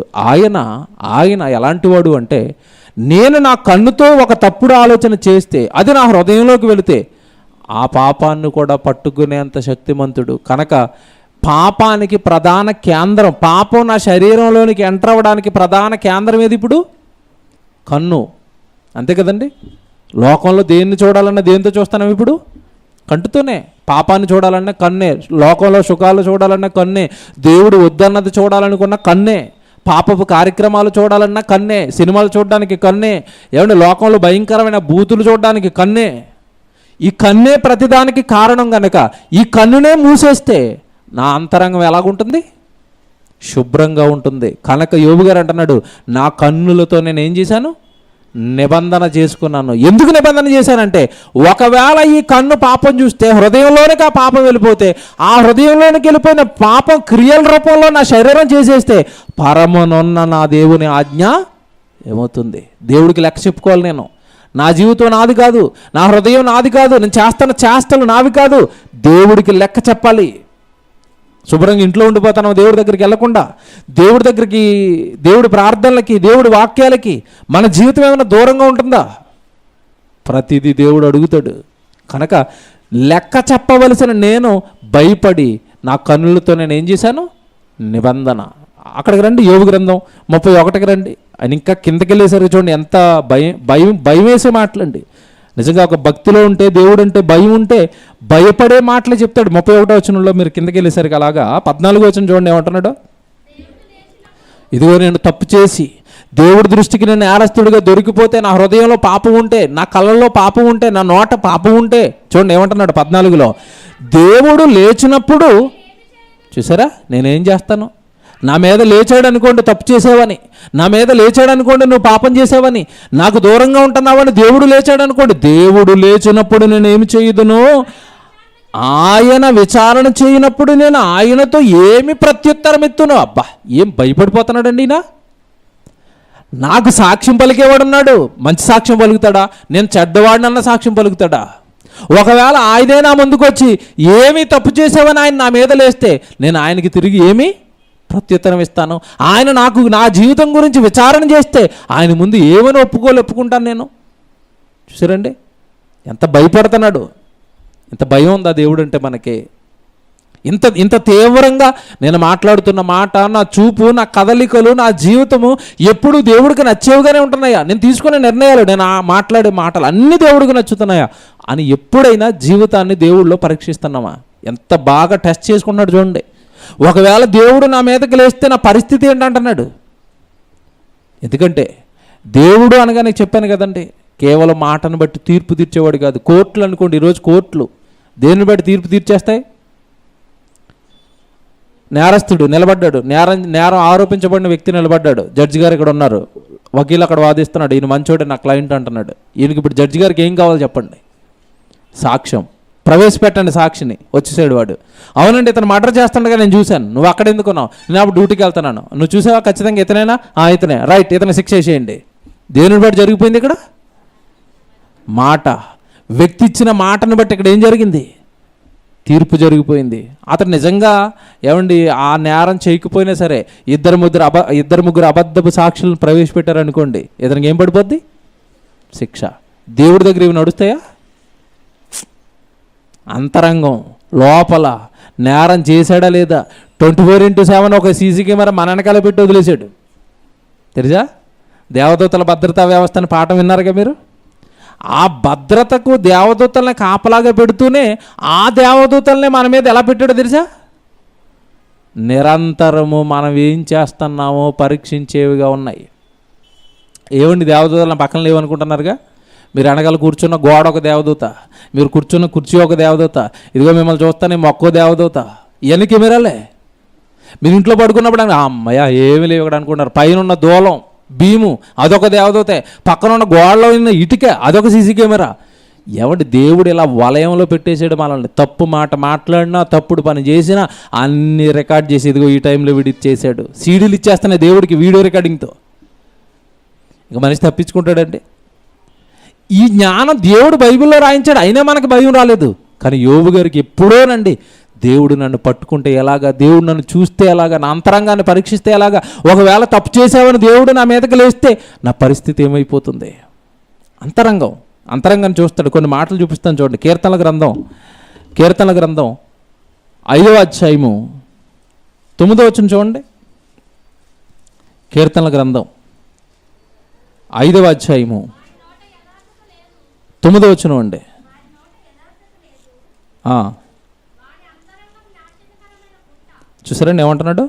ఆయన ఎలాంటి వాడు అంటే, నేను నా కన్నుతో ఒక తప్పుడు ఆలోచన చేస్తే అది నా హృదయంలోకి వెళితే ఆ పాపాన్ని కూడా పట్టుకునేంత శక్తిమంతుడు. కనుక పాపానికి ప్రధాన కేంద్రం, పాపం నా శరీరంలోనికి ఎంటర్ అవ్వడానికి ప్రధాన కేంద్రం ఏది? ఇప్పుడు కన్ను, అంతే కదండి. లోకంలో దేన్ని చూడాలన్నా దేంతో చూస్తున్నాం? ఇప్పుడు కంటితోనే. పాపాన్ని చూడాలన్నా కన్నే, లోకంలో సుఖాలు చూడాలన్నా కన్నే, దేవుడు వద్దన్నది చూడాలనుకున్న కన్నే, పాపపు కార్యక్రమాలు చూడాలన్నా కన్నే, సినిమాలు చూడడానికి కన్నే, ఏమంటే లోకంలో భయంకరమైన బూతులు చూడడానికి కన్నే. ఈ కన్నే ప్రతిదానికి కారణం కనుక ఈ కన్నునే మూసేస్తే నా అంతరంగం ఎలాగుంటుంది? శుభ్రంగా ఉంటుంది. కనుక యోబు గారు అంటున్నాడు, నా కన్నులతో నేను ఏం చేశాను? నిబంధన చేసుకున్నాను. ఎందుకు నిబంధన చేశానంటే, ఒకవేళ ఈ కన్ను పాపం చూస్తే హృదయంలోనికి ఆ పాపం వెళ్ళిపోతే, ఆ హృదయంలోనికి వెళ్ళిపోయిన పాపం క్రియల రూపంలో నా శరీరం చేసేస్తే పరమనున్న నా దేవుని ఆజ్ఞ ఏమవుతుంది? దేవుడికి లెక్క చెప్పుకోవాలి. నేను నా జీవితం నాది కాదు, నా హృదయం నాది కాదు, నేను చేస్తున్న చేష్టలు నావి కాదు, దేవుడికి లెక్క చెప్పాలి. శుభ్రంగా ఇంట్లో ఉండిపోతాను, దేవుడి దగ్గరికి వెళ్లకుండా, దేవుడి దగ్గరికి, దేవుడి ప్రార్థనలకి, దేవుడి వాక్యాలకి మన జీవితం ఏమైనా దూరంగా ఉంటుందా? ప్రతిదీ దేవుడు అడుగుతాడు. కనుక లెక్క చెప్పవలసిన నేను భయపడి నా కన్నులతో నేను ఏం చేశాను? నిబంధన. అక్కడికి రండి, యోబు గ్రంథం 31కి రండి. ఆయన ఇంకా కిందకి వెళ్ళేసరికి చూడండి, ఎంత భయం వేసే మాటలండి. నిజంగా ఒక భక్తిలో ఉంటే, దేవుడు అంటే భయం ఉంటే భయపడే మాటలు చెప్తాడు. 31వ వచనంలో మీరు కిందకి వెళ్ళేసరికి అలాగా 14వ వచనం చూడండి ఏమంటున్నాడు? ఇదిగో నేను తప్పు చేసి దేవుడి దృష్టికి నేను నేరస్తుడిగా దొరికిపోతే, నా హృదయంలో పాపం ఉంటే, నా కళ్ళల్లో పాపం ఉంటే, నా నోట పాపం ఉంటే, చూడండి ఏమంటున్నాడు 14లో, దేవుడు లేచినప్పుడు చూసారా నేనేం చేస్తాను? నా మీద లేచాడు అనుకోండి తప్పు చేసేవని, నా మీద లేచాడు అనుకోండి నువ్వు పాపం చేసేవని, నాకు దూరంగా ఉంటున్నావని దేవుడు లేచాడు అనుకోండి, దేవుడు లేచినప్పుడు నేను ఏమి చేయదును? ఆయన విచారణ చేయనప్పుడు నేను ఆయనతో ఏమి ప్రత్యుత్తరం ఎత్తును? అబ్బా, ఏం భయపడిపోతున్నాడండి ఈయన. నాకు సాక్ష్యం పలికేవాడున్నాడు, మంచి సాక్ష్యం పలుకుతాడా? నేను చెడ్డవాడినన్న సాక్ష్యం పలుకుతాడా? ఒకవేళ ఆయనే నా ముందుకు వచ్చి ఏమి తప్పు చేసావని ఆయన నా మీద లేస్తే నేను ఆయనకి తిరిగి ఏమి ప్రత్యుత్తరం ఇస్తాను? ఆయన నాకు నా జీవితం గురించి విచారణ చేస్తే ఆయన ముందు ఏమని ఒప్పుకుంటాను నేను? చూసారండి ఎంత భయపడుతున్నాడు, ఎంత భయం ఉందా దేవుడు అంటే మనకి. ఇంత తీవ్రంగా నేను మాట్లాడుతున్న మాట, నా చూపు, నా కదలికలు, నా జీవితము ఎప్పుడు దేవుడికి నచ్చేవిగానే ఉంటున్నాయా? నేను తీసుకునే నిర్ణయాలు, నేను మాట్లాడే మాటలు అన్నీ దేవుడికి నచ్చుతున్నాయా అని ఎప్పుడైనా జీవితాన్ని దేవుడిలో పరీక్షిస్తున్నామా? ఎంత బాగా టెస్ట్ చేసుకున్నాడు చూడండి. ఒకవేళ దేవుడు నా మీదకి లేస్తే నా పరిస్థితి ఏంటంటున్నాడు. ఎందుకంటే దేవుడు అనగా నేను చెప్పాను కదండి, కేవలం మాటను బట్టి తీర్పు తీర్చేవాడు కాదు. కోర్టులు అనుకోండి, ఈరోజు కోర్టులు దేన్ని బట్టి తీర్పు తీర్చేస్తాయి? నేరస్తుడు నిలబడ్డాడు, నేరం ఆరోపించబడిన వ్యక్తి నిలబడ్డాడు, జడ్జి గారు ఇక్కడ ఉన్నారు, వకీలు అక్కడ వాదిస్తున్నాడు, ఈయన మంచోడే నా క్లయింట్ అంటున్నాడు. ఈయనకి ఇప్పుడు జడ్జి గారికి ఏం కావాలో చెప్పండి? సాక్ష్యం ప్రవేశపెట్టండి, సాక్షిని. వచ్చేసాడు వాడు, అవునండి ఇతను మర్డర్ చేస్తుండగా నేను చూశాను, నువ్వు అక్కడ ఎందుకున్నావు? నేను అప్పుడు డ్యూటీకి వెళ్తున్నాను, నువ్వు చూసావా? ఖచ్చితంగా ఇతనేనా? ఇతనే, రైట్, ఇతను శిక్ష చేసేయండి. దేనిని బట్టి జరిగిపోయింది ఇక్కడ? మాట. వ్యక్తి ఇచ్చిన మాటను బట్టి ఇక్కడ ఏం జరిగింది? తీర్పు జరిగిపోయింది. అతను నిజంగా ఏమండి ఆ నేరం చేయకపోయినా సరే ఇద్దరు ముగ్గురు అబద్ధపు సాక్షులను ప్రవేశపెట్టారనుకోండి, ఇతనికి ఏం పడిపోద్ది? శిక్ష. దేవుడి దగ్గర ఇవి నడుస్తాయా? అంతరంగం లోపల నేరం చేశాడా లేదా 24/7 ఒక సీసీ కెమెరా మన వెనకాల పెట్టి వదిలేశాడు. తెలుసా? దేవదూతల భద్రతా వ్యవస్థని పాఠం విన్నారుగా మీరు. ఆ భద్రతకు దేవదూతల్ని కాపలాగా పెడుతూనే ఆ దేవదూతల్ని మన మీద ఎలా పెట్టాడో తెలుసా? నిరంతరము మనం ఏం చేస్తున్నామో పరీక్షించేవిగా ఉన్నాయి. ఏమండి దేవదూతలను పక్కన లేవనుకుంటున్నారుగా? మీరు వెనకాల కూర్చున్న గోడ ఒక దేవదూత, మీరు కూర్చున్న కుర్చీ ఒక దేవదూత, ఇదిగో మిమ్మల్ని చూస్తానే మొక్కో దేవదూత. ఇవన్నీ కెమెరాలే. మీరు ఇంట్లో పడుకున్నప్పుడు అమ్మయ్య ఏమి లేవు ఇక్కడ అనుకుంటారు. పైన ఉన్న దూలం భీము అదొక దేవదూతే, పక్కన ఉన్న గోడలో ఉన్న ఇటుక అదొక సీసీ కెమెరా. ఎవడి దేవుడు ఇలా వలయంలో పెట్టేసాడు మనల్ని. తప్పు మాట మాట్లాడినా, తప్పుడు పని చేసినా అన్ని రికార్డ్ చేసి ఇదిగో ఈ టైంలో వీడి చేశాడు. సీడీలు ఇచ్చేస్తున్నాయి దేవుడికి వీడియో రికార్డింగ్తో. ఇక మనిషి తప్పించుకుంటాడండి. ఈ జ్ఞానం దేవుడు బైబిల్లో రాయించాడు, అయినా మనకు భయం రాలేదు. కానీ యోబు గారికి ఎప్పుడోనండి దేవుడు నన్ను పట్టుకుంటే ఎలాగా, దేవుడు నన్ను చూస్తే ఎలాగా, నా అంతరంగాన్ని పరీక్షిస్తే ఎలాగా, ఒకవేళ తప్పు చేసావని దేవుడు నా మీదకి లేస్తే నా పరిస్థితి ఏమైపోతుంది? అంతరంగాన్ని చూస్తాడు. కొన్ని మాటలు చూపిస్తాను చూడండి. కీర్తనల గ్రంథం 5వ అధ్యాయము 9వ వచనం చూడండి. కీర్తనల గ్రంథం 5వ అధ్యాయము 9వ వచనం అండి. చూసారండి ఏమంటున్నాడు?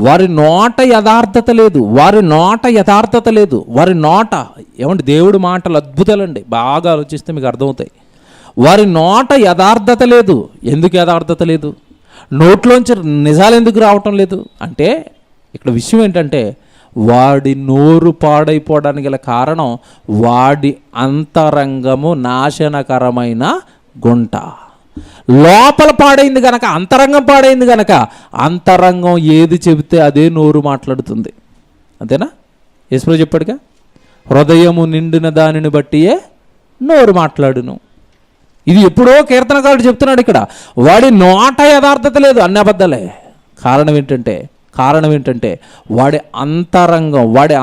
వారి నోట యథార్థత లేదు, వారి నోట యథార్థత లేదు, వారి నోట ఏమంటే దేవుడి మాటలు అద్భుతాలండి, బాగా ఆలోచిస్తే మీకు అర్థమవుతాయి. వారి నోట యథార్థత లేదు. ఎందుకు యథార్థత లేదు? నోట్లోంచి నిజాలు ఎందుకు రావటం లేదు అంటే ఇక్కడ విషయం ఏంటంటే వాడి నోరు పాడైపోవడానికి గల కారణం వాడి అంతరంగము నాశనకరమైన గుంట. లోపల పాడైంది గనక, అంతరంగం పాడైంది గనక, అంతరంగం ఏది చెబితే అదే నోరు మాట్లాడుతుంది. అంతేనా? యేసుప్రభు చెప్పాడుగా, హృదయము నిండిన దానిని బట్టియే నోరు మాట్లాడును. ఇది ఎప్పుడో కీర్తనకారుడు చెప్తున్నాడు. ఇక్కడ వాడి నోట యథార్థత లేదు, అన్ని అబద్ధాలే. కారణం ఏంటంటే వాడి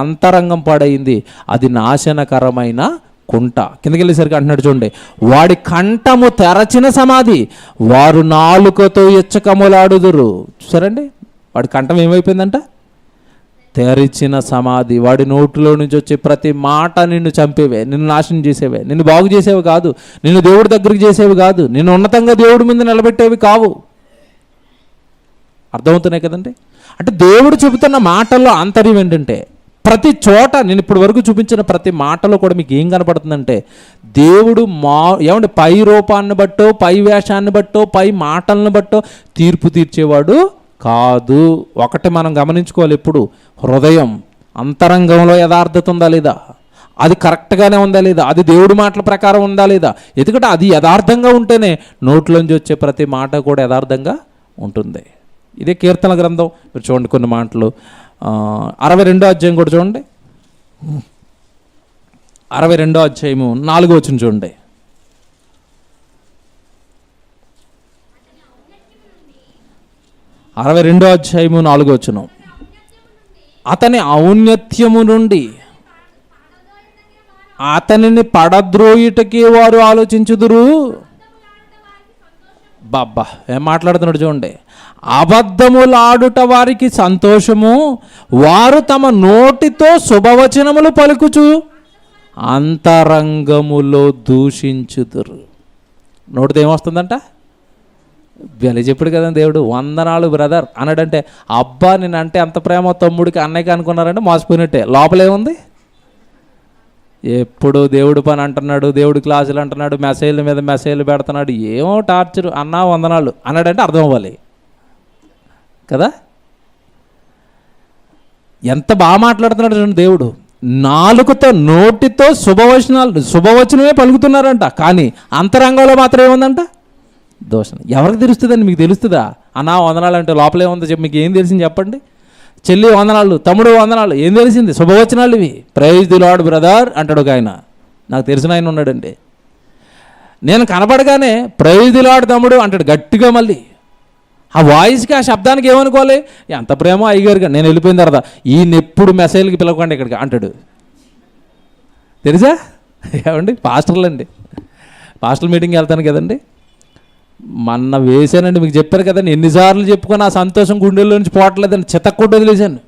అంతరంగం పాడైంది. అది నాశనకరమైన కుంట. కిందకి వెళ్ళేసరికి అంటున్నాడు చూడండి, వాడి కంఠము తెరచిన సమాధి, వారు నాలుకతో ఇచ్చకములాడుదురు. చూసారండి, వాడి కంఠం ఏమైపోయిందంట? తెరిచిన సమాధి. వాడి నోటిలో నుంచి వచ్చే ప్రతి మాట నిన్ను చంపేవే, నిన్ను నాశనం చేసేవే, నిన్ను బాగు చేసేవి కాదు, నిన్ను దేవుడి దగ్గరికి చేసేవి కాదు, నిన్ను ఉన్నతంగా దేవుడి మీద నిలబెట్టేవి కావు. అర్థమవుతున్నాయి కదండి? అంటే దేవుడు చెబుతున్న మాటల్లో ఆంతర్యం ఏంటంటే ప్రతి చోట నేను ఇప్పటి వరకు చూపించిన ప్రతి మాటలో కూడా మీకు ఏం కనపడుతుందంటే దేవుడు ఏమంటే పై రూపాన్ని బట్టో, పై వేషాన్ని బట్టో, పై మాటలను బట్టో తీర్పు తీర్చేవాడు కాదు. ఒకటి మనం గమనించుకోవాలి, ఎప్పుడు హృదయం అంతరంగంలో యథార్థత ఉందా లేదా, అది కరెక్ట్గానే ఉందా లేదా, అది దేవుడి మాటల ప్రకారం ఉందా లేదా. ఎందుకంటే అది యథార్థంగా ఉంటేనే నోట్లోంచి వచ్చే ప్రతి మాట కూడా యథార్థంగా ఉంటుంది. ఇదే కీర్తన గ్రంథం. మీరు చూడండి కొన్ని మాటలు, 62వ అధ్యాయం కూడా చూడండి, 62వ అధ్యాయము 4వ వచనం చూడండి. అరవై 62వ అధ్యాయము 4వ వచనం, అతని ఔన్నత్యము నుండి అతనిని పడద్రోయుటకి వారు ఆలోచించుదురు. బాబ్బా ఏం మాట్లాడుతున్నాడు చూడండి. అబద్ధములాడుట వారికి సంతోషము, వారు తమ నోటితో శుభవచనములు పలుకుచు అంతరంగములో దూషించుదురు. నోటితో ఏమొస్తుందంట? వెలి చెప్పాడు కదా దేవుడు, వందనాలు బ్రదర్ అన్నాడంటే, అబ్బా నేనంటే అంత ప్రేమ తమ్ముడికి అన్నయ్యకి అనుకున్నారంటే మోసపోయినట్టే. లోపలేముంది? ఎప్పుడు దేవుడు పని అంటున్నాడు, దేవుడి క్లాసులు అంటున్నాడు, మెసేజ్ల మీద మెసేజ్లు పెడుతున్నాడు, ఏమో టార్చరు. అన్నా వందనాలు అన్నాడంటే అర్థం అవ్వాలి కదా. ఎంత బాగా మాట్లాడుతున్నాడు చూడండి దేవుడు. నాలుగుతో నోటితో శుభవచనమే పలుకుతున్నారంట, కానీ అంతరంగంలో మాత్రం ఏముందంట? దోషం. ఎవరికి తెలుస్తుందండి? మీకు తెలుస్తుందా? అన్నా వందనాలు అంటే లోపలే ఉందో చెప్పి మీకు ఏం తెలిసింది చెప్పండి. చెల్లి వందనాలు, తమ్ముడు వందనాలు, ఏం తెలిసింది? శుభవచనాలు ఇవి. ప్రైజ్ ది లార్డ్ బ్రదర్ అంటాడు ఒక ఆయన, నాకు తెలిసిన ఆయన ఉన్నాడండి. నేను కనపడగానే ప్రైజ్ ది లార్డ్ తమ్ముడు అంటాడు గట్టిగా. మళ్ళీ ఆ వాయిస్కి, ఆ శబ్దానికి ఏమనుకోవాలి? ఎంత ప్రేమో అయ్యగారుగా. నేను వెళ్ళిపోయిన తర్వాత ఈయన ఎప్పుడు మెసేజ్కి పిలవకండి ఇక్కడికి అంటాడు. తెలుసా ఏమండి? పాస్టర్లు అండి, పాస్టల్ మీటింగ్కి వెళ్తాను కదండి, మొన్న వేసానండి, మీకు చెప్పారు కదండి, ఎన్నిసార్లు చెప్పుకొని ఆ సంతోషం గుండెల్లో నుంచి పోవట్లేదండి, చితక్కొట్టు వదిలేశాను.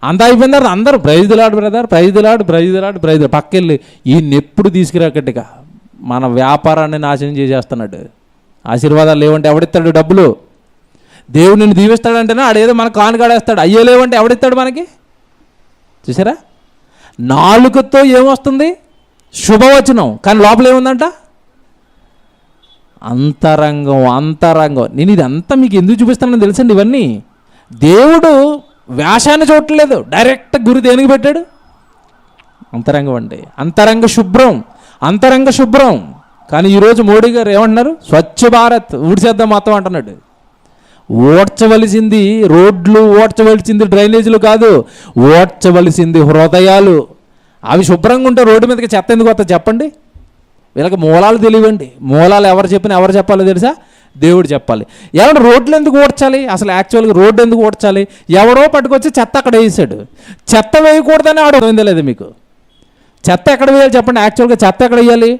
అంతా అయిపోయిన తర్వాత అందరూ praise the Lord brother, praise the Lord, praise the Lord, praise పక్కెళ్ళి ఈయన ఎప్పుడు తీసుకురాకట్టుగా మన వ్యాపారాన్ని నాశనం చేసేస్తున్నాడు. ఆశీర్వాదాలు లేవంటే ఎవడిస్తాడు? డబ్బులు. దేవుడు నిన్ను దీవిస్తాడంటేనే ఆడేదో మనకు కానుగాడేస్తాడు. అయ్యో లేవంటే ఎవడిస్తాడు మనకి? చూసారా? నాలుకతో ఏమొస్తుంది? శుభవచనం, కానీ లోపల ఏముందంట? అంతరంగం. నేను ఇదంతా మీకు ఎందుకు చూపిస్తానని తెలుసండి. ఇవన్నీ దేవుడు వేషాన్ని చూడట్లేదు, డైరెక్ట్ గురి దేనికి పెట్టాడు? అంతరంగం అండి. అంతరంగ శుభ్రం. కానీ ఈరోజు మోడీ గారు ఏమంటున్నారు? స్వచ్ఛ భారత్ ఊడ్చేద్దాం మొత్తం అంటున్నాడు. ఓడ్చవలసింది రోడ్లు, ఓడ్చవలసింది డ్రైనేజీలు కాదు, ఓడ్చవలసింది హృదయాలు. అవి శుభ్రంగా ఉంటే రోడ్డు మీదకి చెత్త ఎందుకు వస్తా చెప్పండి? వీళ్ళకి మూలాలు తెలియండి. మూలాలు ఎవరు చెప్పినా ఎవరు చెప్పాలో తెలుసా? దేవుడు చెప్పాలి. ఎవరు రోడ్లు ఎందుకు ఓడ్చాలి? అసలు యాక్చువల్గా రోడ్డు ఎందుకు ఓడ్చాలి? ఎవరో పట్టుకొచ్చి చెత్త అక్కడ వేసాడు. చెత్త వేయకూడదని అర్థమైందా లేదా మీకు? చెత్త ఎక్కడ వేయాలి చెప్పండి? యాక్చువల్గా చెత్త ఎక్కడ వేయాలి?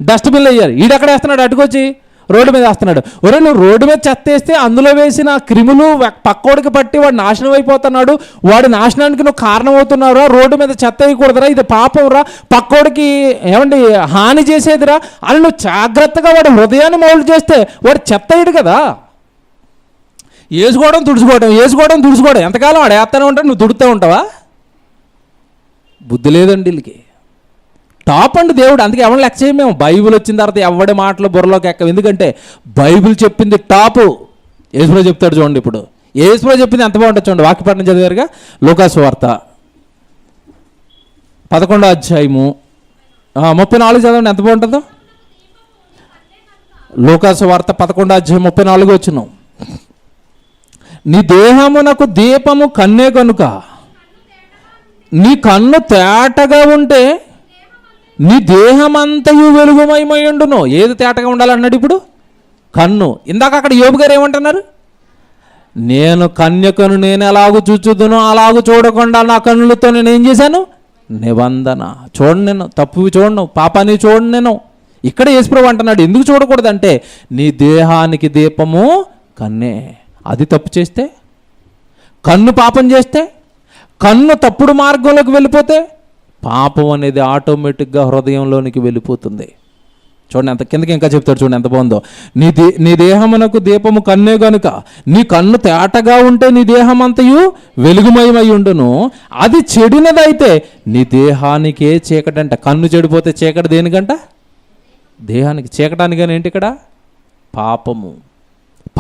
డస్ట్బిన్లో వేయాలి. ఈడెక్కడ వేస్తున్నాడు? అటుకొచ్చి రోడ్డు మీద వేస్తున్నాడు. ఒరే నువ్వు రోడ్డు మీద చెత్త వేస్తే అందులో వేసిన క్రిములు పక్కోడికి పట్టి వాడు నాశనం అయిపోతున్నాడు, వాడి నాశనానికి నువ్వు కారణమవుతున్నావురా. రోడ్డు మీద చెత్త వేయకూడదురా, ఇది పాపంరా, పక్కోడికి ఏమండి హాని చేసేదిరా అని నువ్వు జాగ్రత్తగా వాడి హృదయాన్ని మౌలు చేస్తే వాడు చెత్త వేయడు కదా. వేసుకోవడం తుడుచుకోవడం ఎంతకాలం వాడు వేస్తూనే ఉంటాడు, నువ్వు తుడుతూ ఉంటావా? బుద్ధి లేదండి వీళ్ళకి. టాప్ అండి దేవుడు. అందుకే ఎవరిని లెక్క చేయమేము. బైబిల్ వచ్చిన తర్వాత ఎవడి మాటలు బుర్రలోకి ఎక్కవు. ఎందుకంటే బైబిల్ చెప్పింది టాపు. యేసుప్రభు చెప్తాడు చూడండి. ఇప్పుడు యేసుప్రభు చెప్పింది ఎంత బాగుంటుంది చూడండి. వాక్యపట్నం చదివారుగా, లూకాసు వార్త 11వ అధ్యాయము 34 చదవండి, ఎంత బాగుంటుందో. లూకాసు వార్త 11వ అధ్యాయం 34 వచనం. నీ దేహమునకు దీపము కన్నే కనుక నీ కన్ను తేటగా ఉంటే నీ దేహమంతయు వెలుగుమయమయుండును. ఏది తేటగా ఉండాలన్నాడు ఇప్పుడు? కన్ను. ఇందాక అక్కడ యోబు గారు ఏమంటున్నారు? నేను కన్యకను నేను ఎలాగూ చూచుదునో అలాగూ చూడకుండా నా కన్నులతో నేను ఏం చేశాను? నిబంధన. చూడండి, నేను తప్పు చూడను, పాపాన్ని చూడండి నేను. ఇక్కడ యేసుప్రభు అంటున్నాడు ఎందుకు చూడకూడదంటే, నీ దేహానికి దీపము కన్నే. అది తప్పు చేస్తే, కన్ను పాపం చేస్తే, కన్ను తప్పుడు మార్గంలోకి వెళ్ళిపోతే పాపం అనేది ఆటోమేటిక్గా హృదయంలోనికి వెళ్ళిపోతుంది. చూడండి ఎంత కిందకి ఇంకా చెప్తాడు చూడండి ఎంత బాగుందో. నీ దేహమునకు దీపము కన్నే గనుక నీ కన్ను తేటగా ఉంటే నీ దేహం అంతయు వెలుగుమయమై ఉండును. అది చెడినదైతే నీ దేహానికే చీకటంట. కన్ను చెడిపోతే చీకటి దేనికంట? దేహానికి. చీకటానికని ఏంటి ఇక్కడ? పాపము.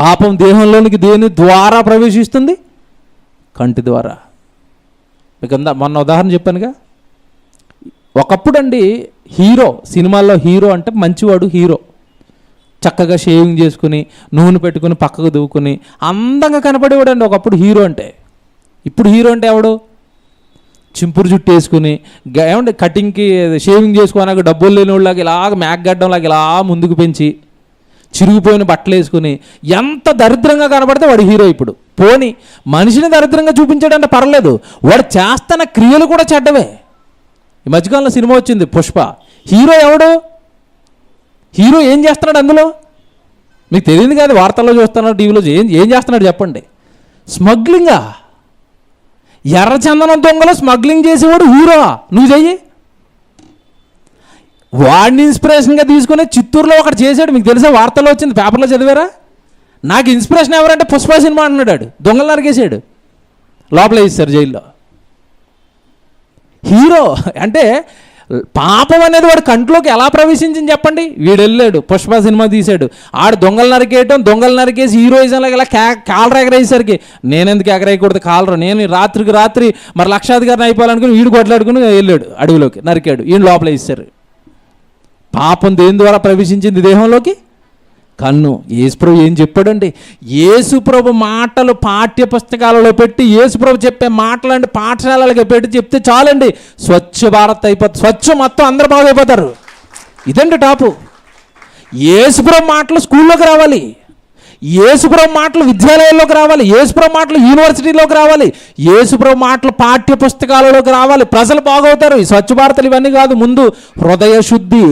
పాపం దేహంలోనికి దేని ద్వారా ప్రవేశిస్తుంది? కంటి ద్వారా. మీకు మొన్న ఉదాహరణ చెప్పానుగా. ఒకప్పుడు అండి హీరో, సినిమాల్లో హీరో అంటే మంచివాడు హీరో. చక్కగా షేవింగ్ చేసుకుని నూనె పెట్టుకుని పక్కకు దువ్వుకుని అందంగా కనపడేవాడు అండి ఒకప్పుడు హీరో అంటే. ఇప్పుడు హీరో అంటే ఎవడు? చింపురు జుట్టు వేసుకుని ఏమంటే కటింగ్కి షేవింగ్ చేసుకోనాక డబ్బులు లేని వాళ్ళకి ఇలాగ మేకగడ్డంలాగా ఇలా ముందుకు పెంచి చిరిగిపోయిన బట్టలు వేసుకుని ఎంత దరిద్రంగా కనబడితే వాడు హీరో. ఇప్పుడు పోని మనిషిని దరిద్రంగా చూపించాడంటే పర్లేదు, వాడు చేస్తున్న క్రియలు కూడా చెడ్డవే. ఈ మధ్యకాలంలో సినిమా వచ్చింది పుష్ప. హీరో ఎవడు? హీరో ఏం చేస్తున్నాడు అందులో? మీకు తెలియదు కాదు, వార్తల్లో చూస్తున్నాడు, టీవీలో ఏం చేస్తున్నాడు చెప్పండి? స్మగ్లింగా. ఎర్రచందనం దొంగలో స్మగ్లింగ్ చేసేవాడు హీరో. నువ్వు చెయ్యి. వాడిని ఇన్స్పిరేషన్గా తీసుకుని చిత్తూరులో ఒకటి చేశాడు. మీకు తెలుసా? వార్తల్లో వచ్చింది, పేపర్లో చదివారా? నాకు ఇన్స్పిరేషన్ ఎవరంటే పుష్ప సినిమా అంటున్నాడు. దొంగలు నరికేసాడు, లోపల వేసారు జైల్లో. హీరో అంటే పాపం అనేది వాడు కంట్లోకి ఎలా ప్రవేశించింది చెప్పండి? వీడు వెళ్ళాడు పుష్ప సినిమా తీశాడు, ఆడు దొంగలు నరికేసి హీరోయిజంలాగా ఇలా కాలర్ ఎగరేసరికి నేనెందుకు ఎగరేయకూడదు కాలరు, నేను రాత్రికి రాత్రి మరి లక్షాధికారిని అయిపోవాలనుకుని వీడు కొట్లాడుకుని వెళ్ళాడు అడవిలోకి, నరికాడు, ఈయన లోపల వేసారు. పాపం దేని ద్వారా ప్రవేశించింది దేహంలోకి? కన్ను. యేసుప్రభు ఏం చెప్పాడండి? యేసుప్రభు మాటలు పాఠ్య పుస్తకాలలో పెట్టి, యేసుప్రభు చెప్పే మాటలండి పాఠశాలలకి పెట్టి చెప్తే చాలండి, స్వచ్ఛ భారత్ అయిపోతుంది. స్వచ్ఛ మొత్తం అందరూ బాగైపోతారు. ఇదండి టాపు. యేసుప్రభు మాటలు స్కూల్లోకి రావాలి, యేసుప్రభు మాటలు విద్యాలయాల్లోకి రావాలి, యేసుప్రభు మాటలు యూనివర్సిటీలోకి రావాలి, యేసుప్రభు మాటలు పాఠ్య పుస్తకాలలోకి రావాలి. ప్రజలు బాగవుతారు. ఈ స్వచ్ఛ భారత్లు ఇవన్నీ కాదు, ముందు హృదయ శుద్ధి.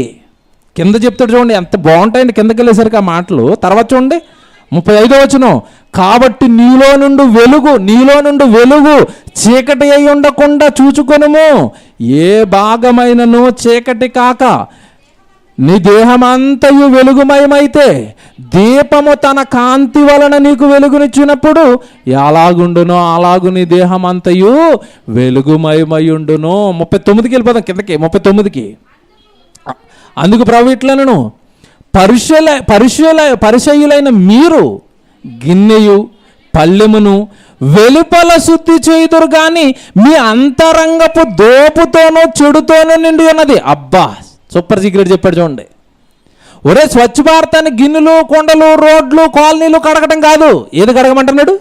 కింద చెప్తాడు చూడండి ఎంత బాగుంటాయండి కిందకి వెళ్ళేసరికి ఆ మాటలు. తర్వాత చూడండి 35వ వచనం. కాబట్టి నీలో నుండి వెలుగు చీకటి అయి ఉండకుండా చూచుకొనుము. ఏ భాగమైనను చీకటి కాక నీ దేహమంతయు వెలుగుమయమైతే దీపము తన కాంతి వలన నీకు వెలుగునిచ్చినప్పుడు ఎలాగుండునో అలాగు నీ దేహమంతయు వెలుగుమయమయుండును. 39కి వెళ్ళిపోదాం కిందకి. 39కి. అందుకు ప్రభు ఇట్లనను, పరిసయ్యులైన మీరు గిన్నెయు పళ్ళెమును వెలుపల శుద్ధి చేయుదురు కానీ మీ అంతరంగపు దోపుతోనూ చెడుతోనూ నిండి ఉన్నది. అబ్బా, సూపర్ సీక్రెట్ చెప్పాడు చూడండి. ఒరే స్వచ్ఛ భారతాన్ని గిన్నెలు కొండలు రోడ్లు కాలనీలు కడగటం కాదు. ఏది కడగమంటున్నాడు?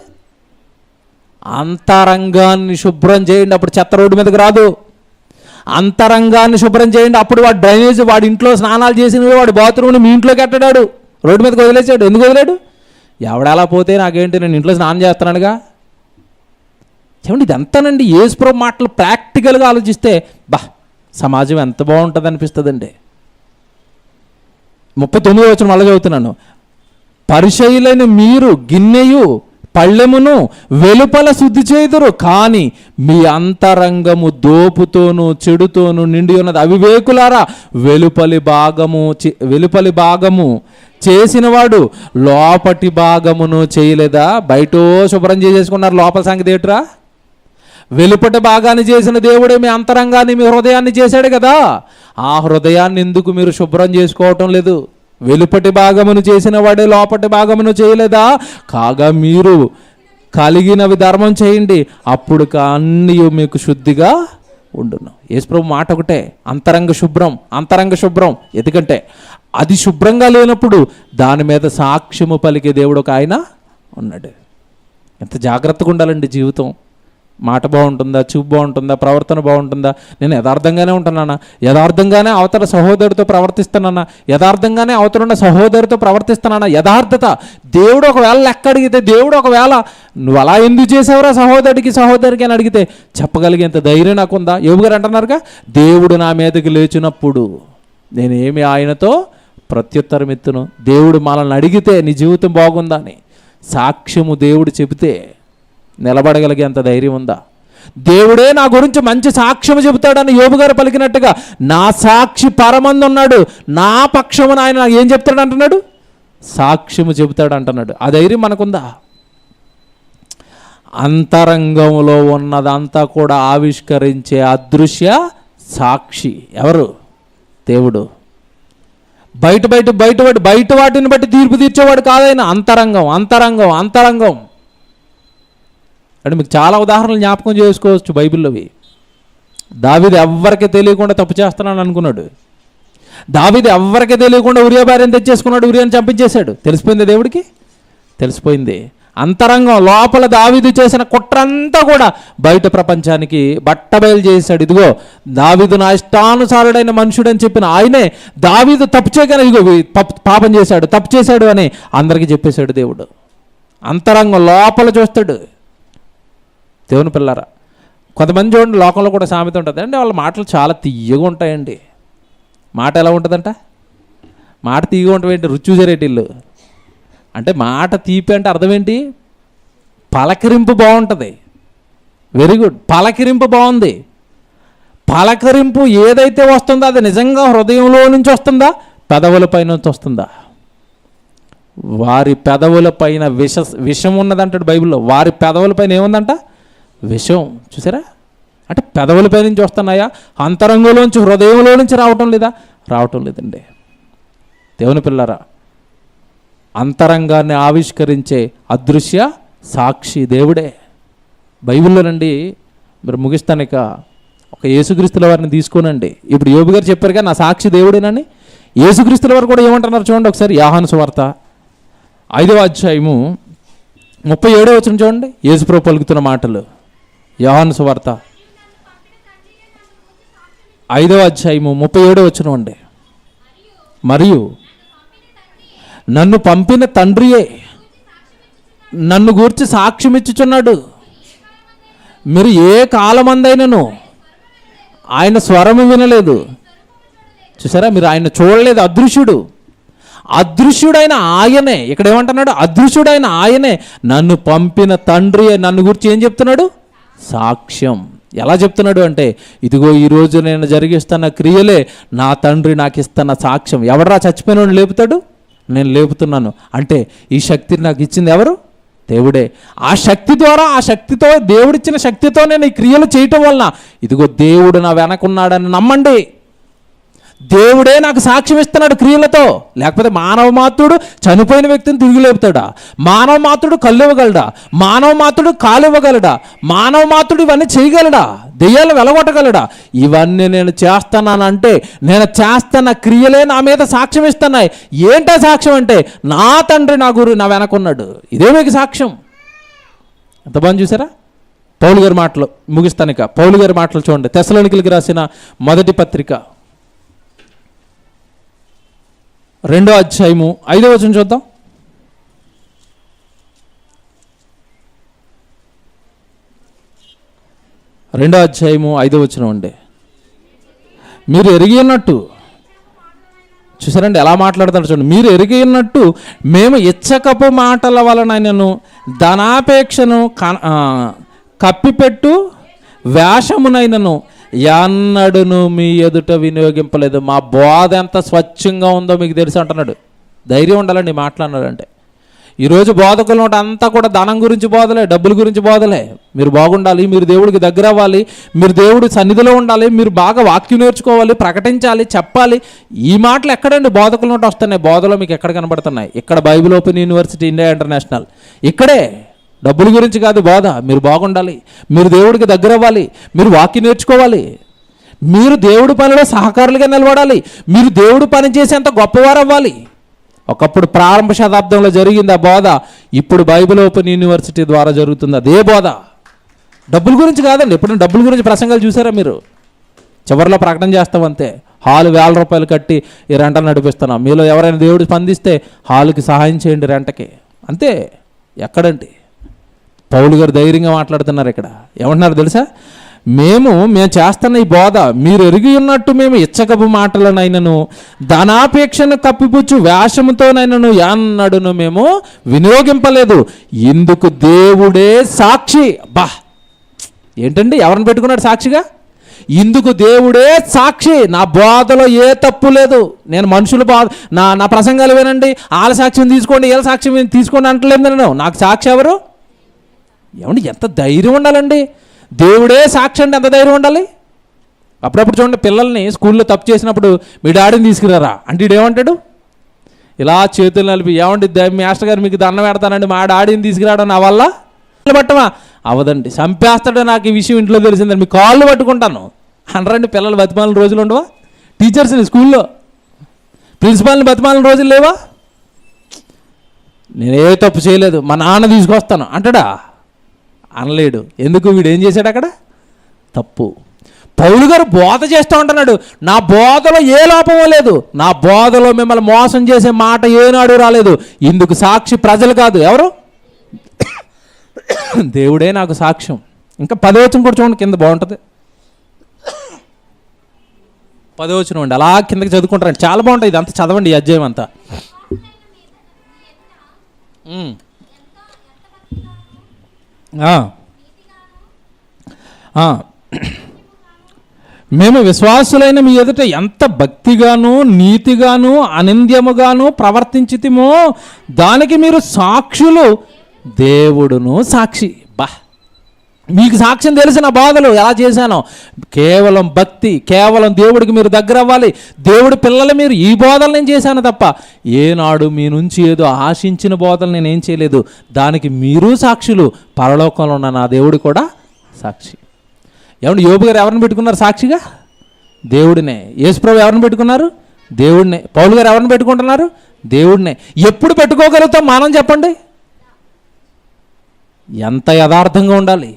అంతరంగాన్ని శుభ్రం చేయండి, అప్పుడు చెత్త రోడ్డు మీదకి రాదు. అంతరంగాన్ని శుభ్రం చేయండి, అప్పుడు వాడు డ్రైనేజ్, వాడి ఇంట్లో స్నానాలు చేసిన వాడు బాత్రూమ్ని మీ ఇంట్లోకి కట్టాడు, రోడ్డు మీదకి వదిలేసాడు. ఎందుకు వదిలాడు? ఎవడలా పోతే నాకేంటి, నేను ఇంట్లో స్నానం చేస్తున్నానుగా. చూడండి ఇదంతానండి యేసుప్రభు మాటలు ప్రాక్టికల్గా ఆలోచిస్తే సమాజం ఎంత బాగుంటుంది అనిపిస్తుందండి. 39వ వచనం మళ్ళీ చదువుతున్నాను. పరిసయ్యులైన మీరు గిన్నెయు పళ్ళెమును వెలుపల శుద్ధి చేయుదురు, కానీ మీ అంతరంగము దోపుతోనూ చెడుతోనూ నిండి ఉన్నది. అవివేకులారా, వెలుపలి భాగము చేసినవాడు లోపటి భాగమును చేయలేదా? బయటో శుభ్రం చేసేసుకున్నారు, లోపల సంగతి ఏట్రా? వెలుపటి భాగాన్ని చేసిన దేవుడే మీ అంతరంగాన్ని, మీ హృదయాన్ని చేశాడు కదా. ఆ హృదయాన్ని ఎందుకు మీరు శుభ్రం చేసుకోవటం లేదు? వెలుపటి భాగమును చేసిన వాడే లోపటి భాగమును చేయలేదా? కాగా మీరు కలిగినవి ధర్మం చేయండి, అప్పుడు అన్నీ మీకు శుద్ధిగా ఉండును. యేసుప్రభు మాట ఒకటే, అంతరంగ శుభ్రం. ఎందుకంటే అది శుభ్రంగా లేనప్పుడు దాని మీద సాక్ష్యము పలికే దేవుడు ఒక ఆయన ఉన్నాడు. ఎంత జాగ్రత్తగా ఉండాలండి జీవితం. మాట బాగుంటుందా, చూపు బాగుంటుందా, ప్రవర్తన బాగుంటుందా? నేను యథార్థంగానే ఉంటున్నానా? యథార్థంగానే అవతల సహోదరుడితో ప్రవర్తిస్తున్నానా? యథార్థంగానే అవతలున్న సహోదరుడితో ప్రవర్తిస్తున్నానా? యథార్థత. దేవుడు ఒకవేళ లెక్క అడిగితే, దేవుడు ఒకవేళ నువ్వు అలా ఎందుకు చేసావురా సహోదరికి అని అడిగితే చెప్పగలిగేంత ధైర్యం నాకుందా? యోబు గారు అంటున్నారుగా, దేవుడు నా మీదకి లేచినప్పుడు నేనేమి ఆయనతో ప్రత్యుత్తరం ఎత్తును. దేవుడు మనల్ని అడిగితే నీ జీవితం బాగుందా అని సాక్ష్యము దేవుడు చెబితే నిలబడగలిగేంత ధైర్యం ఉందా? దేవుడే నా గురించి మంచి సాక్ష్యం చెబుతాడని యోబు గారు పలికినట్టుగా నా సాక్షి పరమందు ఉన్నాడు, నా పక్షమున ఆయన ఏం చెప్తాడు అంటున్నాడు? సాక్ష్యము చెబుతాడు అంటున్నాడు. ఆ ధైర్యం మనకుందా? అంతరంగంలో ఉన్నదంతా కూడా ఆవిష్కరించే అదృశ్య సాక్షి ఎవరు? దేవుడు. బయట వాటిని బట్టి తీర్పు తీర్చేవాడు కాదైనా. అంతరంగం అంటే మీకు చాలా ఉదాహరణలు జ్ఞాపకం చేసుకోవచ్చు బైబిల్లోవి. దావీదు ఎవ్వరికి తెలియకుండా తప్పు చేస్తున్నాను అనుకున్నాడు. దావీదు ఎవ్వరికి తెలియకుండా ఉరియా భార్యను తెచ్చేసుకున్నాడు, ఉరియాని చంపించేశాడు. తెలిసిపోయింది దేవుడికి, తెలిసిపోయింది. అంతరంగం లోపల దావీదు చేసిన కుట్రంతా కూడా బయట ప్రపంచానికి బట్టబయలు చేశాడు. ఇదిగో దావీదు నా ఇష్టానుసారుడైన మనుషుడని చెప్పిన ఆయనే దావీదు తప్పు చేయగానే ఇదిగో పాపం చేశాడు, తప్పు చేశాడు అని అందరికీ చెప్పేశాడు దేవుడు. అంతరంగం లోపల చూస్తాడు. దేవుని పిల్లరా, కొంతమంది చూడండి, లోకంలో కూడా సామెత ఉంటుంది అండి, వాళ్ళ మాటలు చాలా తీయగా ఉంటాయండి. మాట ఎలా ఉంటుందంట? మాట తీయగా ఉంటావేంటి? రుచి చూసారేటిల్లు అంటే మాట తీపి అంటే అర్థం ఏంటి? పలకరింపు బాగుంటుంది. వెరీ గుడ్, పలకరింపు బాగుంది. పలకరింపు ఏదైతే వస్తుందో అది నిజంగా హృదయంలో నుంచి వస్తుందా, పెదవుల పైన నుంచి వస్తుందా? వారి పెదవుల పైన విషం ఉన్నదంటాడు బైబిల్లో. వారి పెదవుల పైన ఏముందంట? విషం. చూసారా? అంటే పెదవులపై నుంచి వస్తున్నాయా? అంతరంగంలోంచి, హృదయంలో నుంచి రావటం లేదా? రావటం లేదండి. దేవుని పిల్లరా, అంతరంగాన్ని ఆవిష్కరించే అదృశ్య సాక్షి దేవుడే. బైబిల్లోనండి మీరు ముగిస్తానిక ఒక యేసుక్రీస్తుల వారిని తీసుకోనండి. ఇప్పుడు యోబు గారు చెప్పారుగా నా సాక్షి దేవుడేనని. యేసుక్రీస్తుల వారు కూడా ఏమంటున్నారు చూడండి ఒకసారి. యోహాను సువార్త 5వ అధ్యాయము 37వ వచనం చూడండి. యేసుప్రభు పలుకుతున్న మాటలు. యోహాను సువార్త 5వ అధ్యాయము 37వ వచనం అండి. మరియు నన్ను పంపిన తండ్రియే నన్ను గూర్చి సాక్ష్యం ఇచ్చుచున్నాడు. మీరు ఏ కాలమందైనను ఆయన స్వరము వినలేదు. చూసారా? మీరు ఆయన చూడలేదు. అదృశ్యుడైన ఆయనే. ఇక్కడ ఏమంటున్నాడు? అదృశ్యుడైన ఆయనే నన్ను పంపిన తండ్రియే నన్ను గురించి ఏం చెప్తున్నాడు? సాక్ష్యం. ఎలా చెప్తున్నాడు అంటే, ఇదిగో ఈరోజు నేను జరిగిస్తున్న క్రియలే నా తండ్రి నాకు ఇస్తున్న సాక్ష్యం. ఎవడరా చచ్చిపోయిన లేపుతాడు? నేను లేపుతున్నాను అంటే ఈ శక్తిని నాకు ఇచ్చింది ఎవరు? దేవుడే. ఆ శక్తి ద్వారా, ఆ శక్తితో, దేవుడిచ్చిన శక్తితో నేను ఈ క్రియలు చేయటం వలన ఇదిగో దేవుడు నా వెనకున్నాడని నమ్మండి. దేవుడే నాకు సాక్ష్యం ఇస్తున్నాడు క్రియలతో. లేకపోతే మానవ మాత్రుడు చనిపోయిన వ్యక్తిని తిరిగి లేపుతాడా? మానవ మాత్రుడు కళ్ళు ఇవ్వగలడా? మానవ మాత్రుడు కాలు ఇవ్వగలడా? మానవ మాత్రుడు ఇవన్నీ చేయగలడా? దెయ్యాలు వెలగొట్టగలడా? ఇవన్నీ నేను చేస్తున్నానంటే నేను చేస్తున్న క్రియలే నా మీద సాక్ష్యం ఇస్తున్నాయి. ఏంటో సాక్ష్యం అంటే నా తండ్రి నా వెనకున్నాడు. ఇదే మీకు సాక్ష్యం. ఎంత బాగా చూసారా? పౌలు గారి మాటలు ముగిస్తానిక. పౌలు గారి మాటలు చూడండి. తెస్సలోనికీయులకు రాసిన మొదటి పత్రిక 2వ అధ్యాయము 5వ వచనం చూద్దాం. రెండో అధ్యాయము 5వ వచనం అండి. మీరు ఎరిగి ఉన్నట్టు చూసారండి ఎలా మాట్లాడతాడు చూడండి. మీరు ఎరిగినట్టు మేము ఇచ్చకపు మాటల వలనైనను ధనాపేక్షను కప్పిపెట్టు వేషమునైనను ఎన్నడును మీ ఎదుట వినియోగింపలేదు. మా బోధ ఎంత స్వచ్ఛంగా ఉందో మీకు తెలుసు అంటున్నాడు. ధైర్యం ఉండాలండి మాట్లాడినాడంటే. ఈరోజు బోధకులు అంతా కూడా ధనం గురించి బోధలే, డబ్బుల గురించి బోధలే. మీరు బాగుండాలి, మీరు దేవుడికి దగ్గర అవ్వాలి, మీరు దేవుడి సన్నిధిలో ఉండాలి, మీరు బాగా వాక్యం నేర్చుకోవాలి, ప్రకటించాలి, చెప్పాలి. ఈ మాటలు ఎక్కడండి బోధకుల నోట వస్తున్నాయి? బోధలో మీకు ఎక్కడ కనబడుతున్నాయి? ఇక్కడ Bible open university India international. ఇక్కడే డబ్బుల గురించి కాదు బోధ. మీరు బాగుండాలి, మీరు దేవుడికి దగ్గర అవ్వాలి, మీరు వాక్యం నేర్చుకోవాలి, మీరు దేవుడి పనిలో సహకారులుగా నిలబడాలి, మీరు దేవుడు పని చేసేంత గొప్పవారు అవ్వాలి. ఒకప్పుడు ప్రారంభ శతాబ్దంలో జరిగింది ఆ బోధ. ఇప్పుడు బైబిల్ ఓపెన్ యూనివర్సిటీ ద్వారా జరుగుతుంది అదే బోధ. డబ్బుల గురించి కాదండి. ఎప్పుడైనా డబ్బుల గురించి ప్రసంగాలు చూసారా మీరు? చివరిలో ప్రకటన చేస్తాం అంతే. హాలు 1000 రూపాయలు కట్టి ఈ రెంటలు నడిపిస్తున్నాం, మీలో ఎవరైనా దేవుడు స్పందిస్తే హాలుకి సహాయం చేయండి రెంటకి, అంతే. ఎక్కడండి? పౌలు గారు ధైర్యంగా మాట్లాడుతున్నారు ఇక్కడ. ఏమంటున్నారు తెలుసా? మేము చేస్తున్న ఈ బోధ మీరు ఎరిగి ఉన్నట్టు మేము ఇచ్చకపు మాటలనైనను ధనాపేక్షను కప్పిపుచ్చు వేషముతోనైనను ఎన్నడును మేము వినియోగింపలేదు. ఇందుకు దేవుడే సాక్షి. బా, ఏంటండి? ఎవరిని పెట్టుకున్నాడు సాక్షిగా? ఇందుకు దేవుడే సాక్షి. నా బోధలో ఏ తప్పు లేదు. నేను మనుషులు నా ప్రసంగాలు వినండి, వాళ్ళ సాక్ష్యం తీసుకోండి, వీళ్ళ సాక్ష్యం తీసుకోండి అంటలేదు నేను. నాకు సాక్షి ఎవరు? ఏమండి ఎంత ధైర్యం ఉండాలండి? దేవుడే సాక్షి అంటే ఎంత ధైర్యం ఉండాలి? అప్పుడప్పుడు చూడండి, పిల్లల్ని స్కూల్లో తప్పు చేసినప్పుడు మీ డాడీని తీసుకురారా అంటే ఇడేమంటాడు? ఇలా చేతులు నలిపి, ఏమండి మాస్టర్ గారు మీకు దండం పెడతానండి, మా డాడీని తీసుకురావడం నా వల్ల పట్టమా? అవదండి, చంపేస్తాడు. నాకు ఈ విషయం ఇంట్లో తెలిసిందని మీ కాళ్ళు పట్టుకుంటాను అనరండి. పిల్లలు బతిమాలిన రోజులు ఉండవా? టీచర్స్ని స్కూల్లో ప్రిన్సిపాల్ని బతిమాలిన రోజులు లేవా? నేనే తప్పు చేయలేదు, మా నాన్న తీసుకొస్తాను అంటాడా? అనలేడు. ఎందుకు? వీడు ఏం చేశాడు అక్కడ? తప్పు. పౌలు గారు బోధ చేస్తూ ఉంటున్నాడు, నా బోధలో ఏ లోపమో లేదు, నా బోధలో మిమ్మల్ని మోసం చేసే మాట ఏనాడు రాలేదు. ఇందుకు సాక్షి ప్రజలు కాదు, ఎవరు? దేవుడే నాకు సాక్ష్యం. ఇంకా 10వ వచనం కూడా చూడండి, కింద బాగుంటుంది. 10వ వచనం అండి, అలా కిందకి చదువుకుంటారండి, చాలా బాగుంటుంది. ఇదంతా చదవండి, ఈ అధ్యాయం అంతా. మేము విశ్వాసులైన మీ ఎదుట ఎంత భక్తిగాను నీతిగాను అనింద్యముగాను ప్రవర్తించితిమో దానికి మీరు సాక్షులు, దేవుడును సాక్షి. బా, మీకు సాక్ష్యం తెలిసిన బాధలు ఎలా చేశానో. కేవలం భక్తి, కేవలం దేవుడికి మీరు దగ్గర అవ్వాలి, దేవుడి పిల్లలు మీరు. ఈ బోధలు నేను చేశాను తప్ప ఏనాడు మీ నుంచి ఏదో ఆశించిన బోధలు నేనేం చేయలేదు. దానికి మీరు సాక్షులు, పరలోకంలో ఉన్న నా దేవుడు కూడా సాక్షి. ఏమంటే యోబు గారు ఎవరిని పెట్టుకున్నారు సాక్షిగా? దేవుడినే. యేసుప్రభు ఎవరిని పెట్టుకున్నారు? దేవుడినే. పౌలు గారు ఎవరిని పెట్టుకుంటున్నారు? దేవుడినే. ఎప్పుడు పెట్టుకోగలుగుతాం మనం చెప్పండి? ఎంత యథార్థంగా ఉండాలి,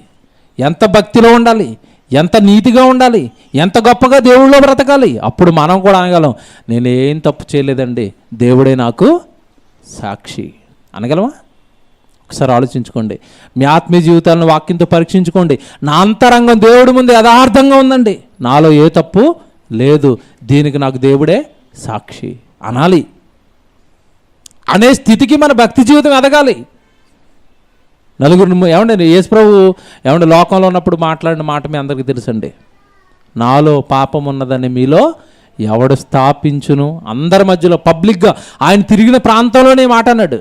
ఎంత భక్తిలో ఉండాలి, ఎంత నీతిగా ఉండాలి, ఎంత గొప్పగా దేవుళ్ళో బ్రతకాలి. అప్పుడు మనం కూడా అనగలం, నేనేం తప్పు చేయలేదండి, దేవుడే నాకు సాక్షి అనగలమా? ఒకసారి ఆలోచించుకోండి. మీ ఆత్మీయ జీవితాలను వాక్యంతో పరీక్షించుకోండి. నా అంతరంగం దేవుడి ముందు యథార్థంగా ఉందండి, నాలో ఏ తప్పు లేదు, దీనికి నాకు దేవుడే సాక్షి అనాలి అనే స్థితికి మన భక్తి జీవితం ఎదగాలి. నలుగురు ఏమండి యేసుప్రభు ఏమంటే లోకంలో ఉన్నప్పుడు మాట్లాడిన మాట మీ అందరికీ తెలుసండి. నాలో పాపం ఉన్నదని మీలో ఎవడు స్థాపించును? అందరి మధ్యలో పబ్లిక్గా ఆయన తిరిగిన ప్రాంతంలోనే మాట అన్నాడు.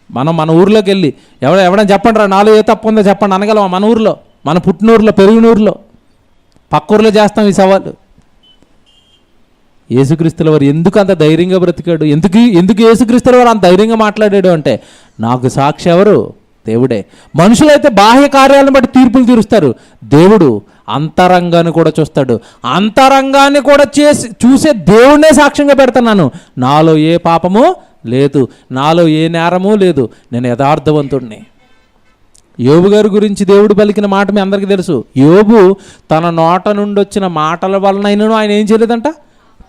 మన ఊర్లోకి వెళ్ళి ఎవడైనా చెప్పండి రా నాలో ఏ తప్పు ఉందో చెప్పండి అనగలమా? మన ఊర్లో, మన పుట్టినూరులో, పెరిగినూరులో, పక్క ఊర్లో చేస్తాం ఈ సవాలు. యేసుక్రీస్తుల వారు ఎందుకు అంత ధైర్యంగా బ్రతికాడు? ఎందుకు యేసుక్రీస్తుల వారు అంత ధైర్యంగా మాట్లాడాడు అంటే, నాకు సాక్షి ఎవరు? దేవుడే. మనుషులైతే బాహ్య కార్యాలను బట్టి తీర్పులు తీరుస్తారు, దేవుడు అంతరంగాన్ని కూడా చూస్తాడు. అంతరంగాన్ని కూడా చూసే దేవుడినే సాక్ష్యంగా పెడుతున్నాను, నాలో ఏ పాపము లేదు, నాలో ఏ నేరము లేదు, నేను యథార్థవంతుడిని. యోబు గారి గురించి దేవుడు పలికిన మాట మీ అందరికీ తెలుసు. యోబు తన నోట నుండి వచ్చిన మాటల వలనైనను ఆయన ఏం చేయలేదంట?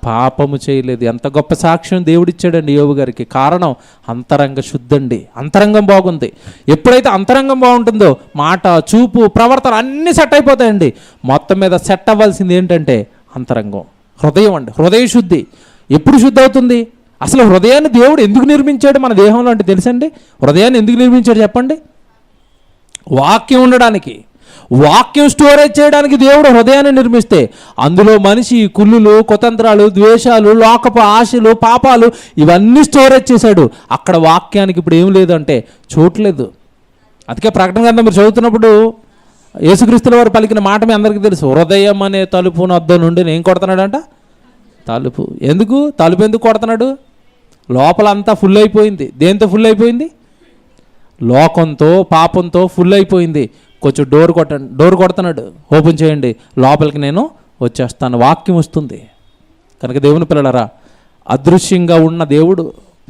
పాపము చేయలేదు. ఎంత గొప్ప సాక్ష్యం దేవుడిచ్చాడండి యోబు గారికి. కారణం అంతరంగ శుద్ధండి, అంతరంగం బాగుంది. ఎప్పుడైతే అంతరంగం బాగుంటుందో మాట, చూపు, ప్రవర్తన అన్నీ సెట్ అయిపోతాయండి. మొత్తం మీద సెట్ అవ్వాల్సింది ఏంటంటే అంతరంగం, హృదయం అండి, హృదయ శుద్ధి. ఎప్పుడు శుద్ధి అవుతుంది? అసలు హృదయాన్ని దేవుడు ఎందుకు నిర్మించాడు మన దేహంలో అంటే తెలుసండి? హృదయాన్ని ఎందుకు నిర్మించాడు చెప్పండి? వాక్యం ఉండడానికి, వాక్యం స్టోరేజ్ చేయడానికి దేవుడు హృదయాన్ని నిర్మిస్తే అందులో మనిషి కుళ్ళులు, కుతంత్రాలు, ద్వేషాలు, లోకపు ఆశలు, పాపాలు ఇవన్నీ స్టోరేజ్ చేశాడు. అక్కడ వాక్యానికి ఇప్పుడు ఏం లేదు అంటే చోట్లేదు. అందుకే ప్రకటన గ్రంథం మీరు చదువుతున్నప్పుడు యేసుక్రీస్తుల వారు పలికిన మాట మీ అందరికీ తెలుసు. హృదయం అనే తలుపును వద్ద నుండి నేను కొడుతున్నాడంట తలుపు. ఎందుకు తలుపు ఎందుకు కొడుతున్నాడు? లోపల అంతా ఫుల్ అయిపోయింది. దేంతో ఫుల్ అయిపోయింది? లోకంతో, పాపంతో ఫుల్ అయిపోయింది. కొంచెం డోర్ కొడుతున్నాడు, ఓపెన్ చేయండి, లోపలికి నేను వచ్చేస్తాను, వాక్యం వస్తుంది. కనుక దేవుని పిల్లలారా, అదృశ్యంగా ఉన్న దేవుడు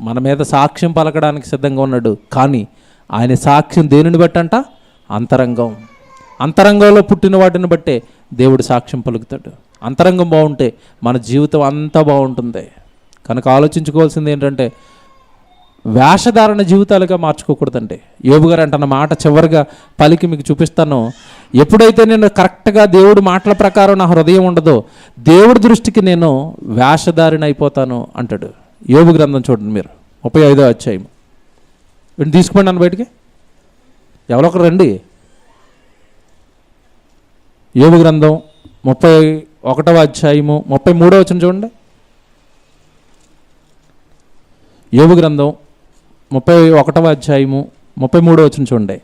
మన మీద సాక్ష్యం పలకడానికి సిద్ధంగా ఉన్నాడు. కానీ ఆయన సాక్ష్యం దేనిని బట్టంట? అంతరంగం. అంతరంగంలో పుట్టిన వాటిని బట్టే దేవుడు సాక్ష్యం పలుకుతాడు. అంతరంగం బాగుంటే మన జీవితం అంతా బాగుంటుంది. కనుక ఆలోచించుకోవాల్సింది ఏంటంటే వేషధారణ జీవితాలుగా మార్చుకోకూడదండి. యోబు గారు అంటున్న మాట చివరిగా పలికి మీకు చూపిస్తాను. ఎప్పుడైతే నేను కరెక్ట్గా దేవుడు మాటల ప్రకారం నా హృదయం ఉండదో దేవుడి దృష్టికి నేను వేషధారిని అయిపోతాను అంటాడు. యోబు గ్రంథం చూడండి మీరు, 35వ అధ్యాయం. వీటిని తీసుకుపోండి నన్ను బయటికి, ఎవరో ఒకరు రండి. యోబు గ్రంథం 31వ అధ్యాయము 33వ వచనం చూడండి. యోబు గ్రంథం 31వ అధ్యాయము 33వ వచనం చూడండి.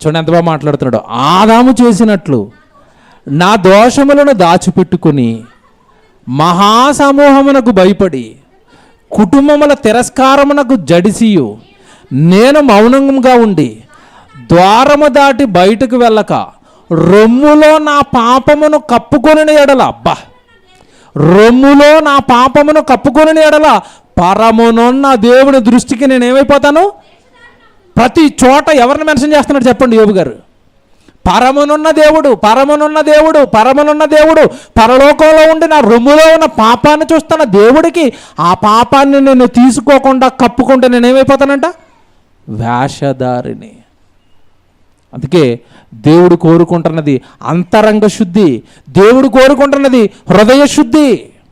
చూడండి ఎంత బాగా మాట్లాడుతున్నాడు. ఆదాము చేసినట్లు నా దోషములను దాచిపెట్టుకుని మహాసమూహమునకు భయపడి కుటుంబముల తిరస్కారమునకు జడిసియు నేను మౌనంగా ఉండి ద్వారము దాటి బయటకు వెళ్ళక రొమ్ములో నా పాపమును కప్పుకొని ఎడల, అబ్బా, రొమ్ములో నా పాపమును కప్పుకొని ఎడల పరమునున్న దేవుని దృష్టికి నేను ఏమైపోతాను? ప్రతి చోట ఎవరిని మెన్షన్ చేస్తున్నాడు చెప్పండి యోబు గారు? పరమునున్న దేవుడు, పరమునున్న దేవుడు, పరమునున్న దేవుడు. పరలోకంలో ఉండి నా రొమ్ములో ఉన్న పాపాన్ని చూస్తున్న దేవుడికి ఆ పాపాన్ని నేను తీసుకోకుండా కప్పుకుంటే నేను ఏమైపోతానంట? వేషధారిని. అందుకే దేవుడు కోరుకుంటున్నది అంతరంగ శుద్ధి, దేవుడు కోరుకుంటున్నది హృదయ శుద్ధి.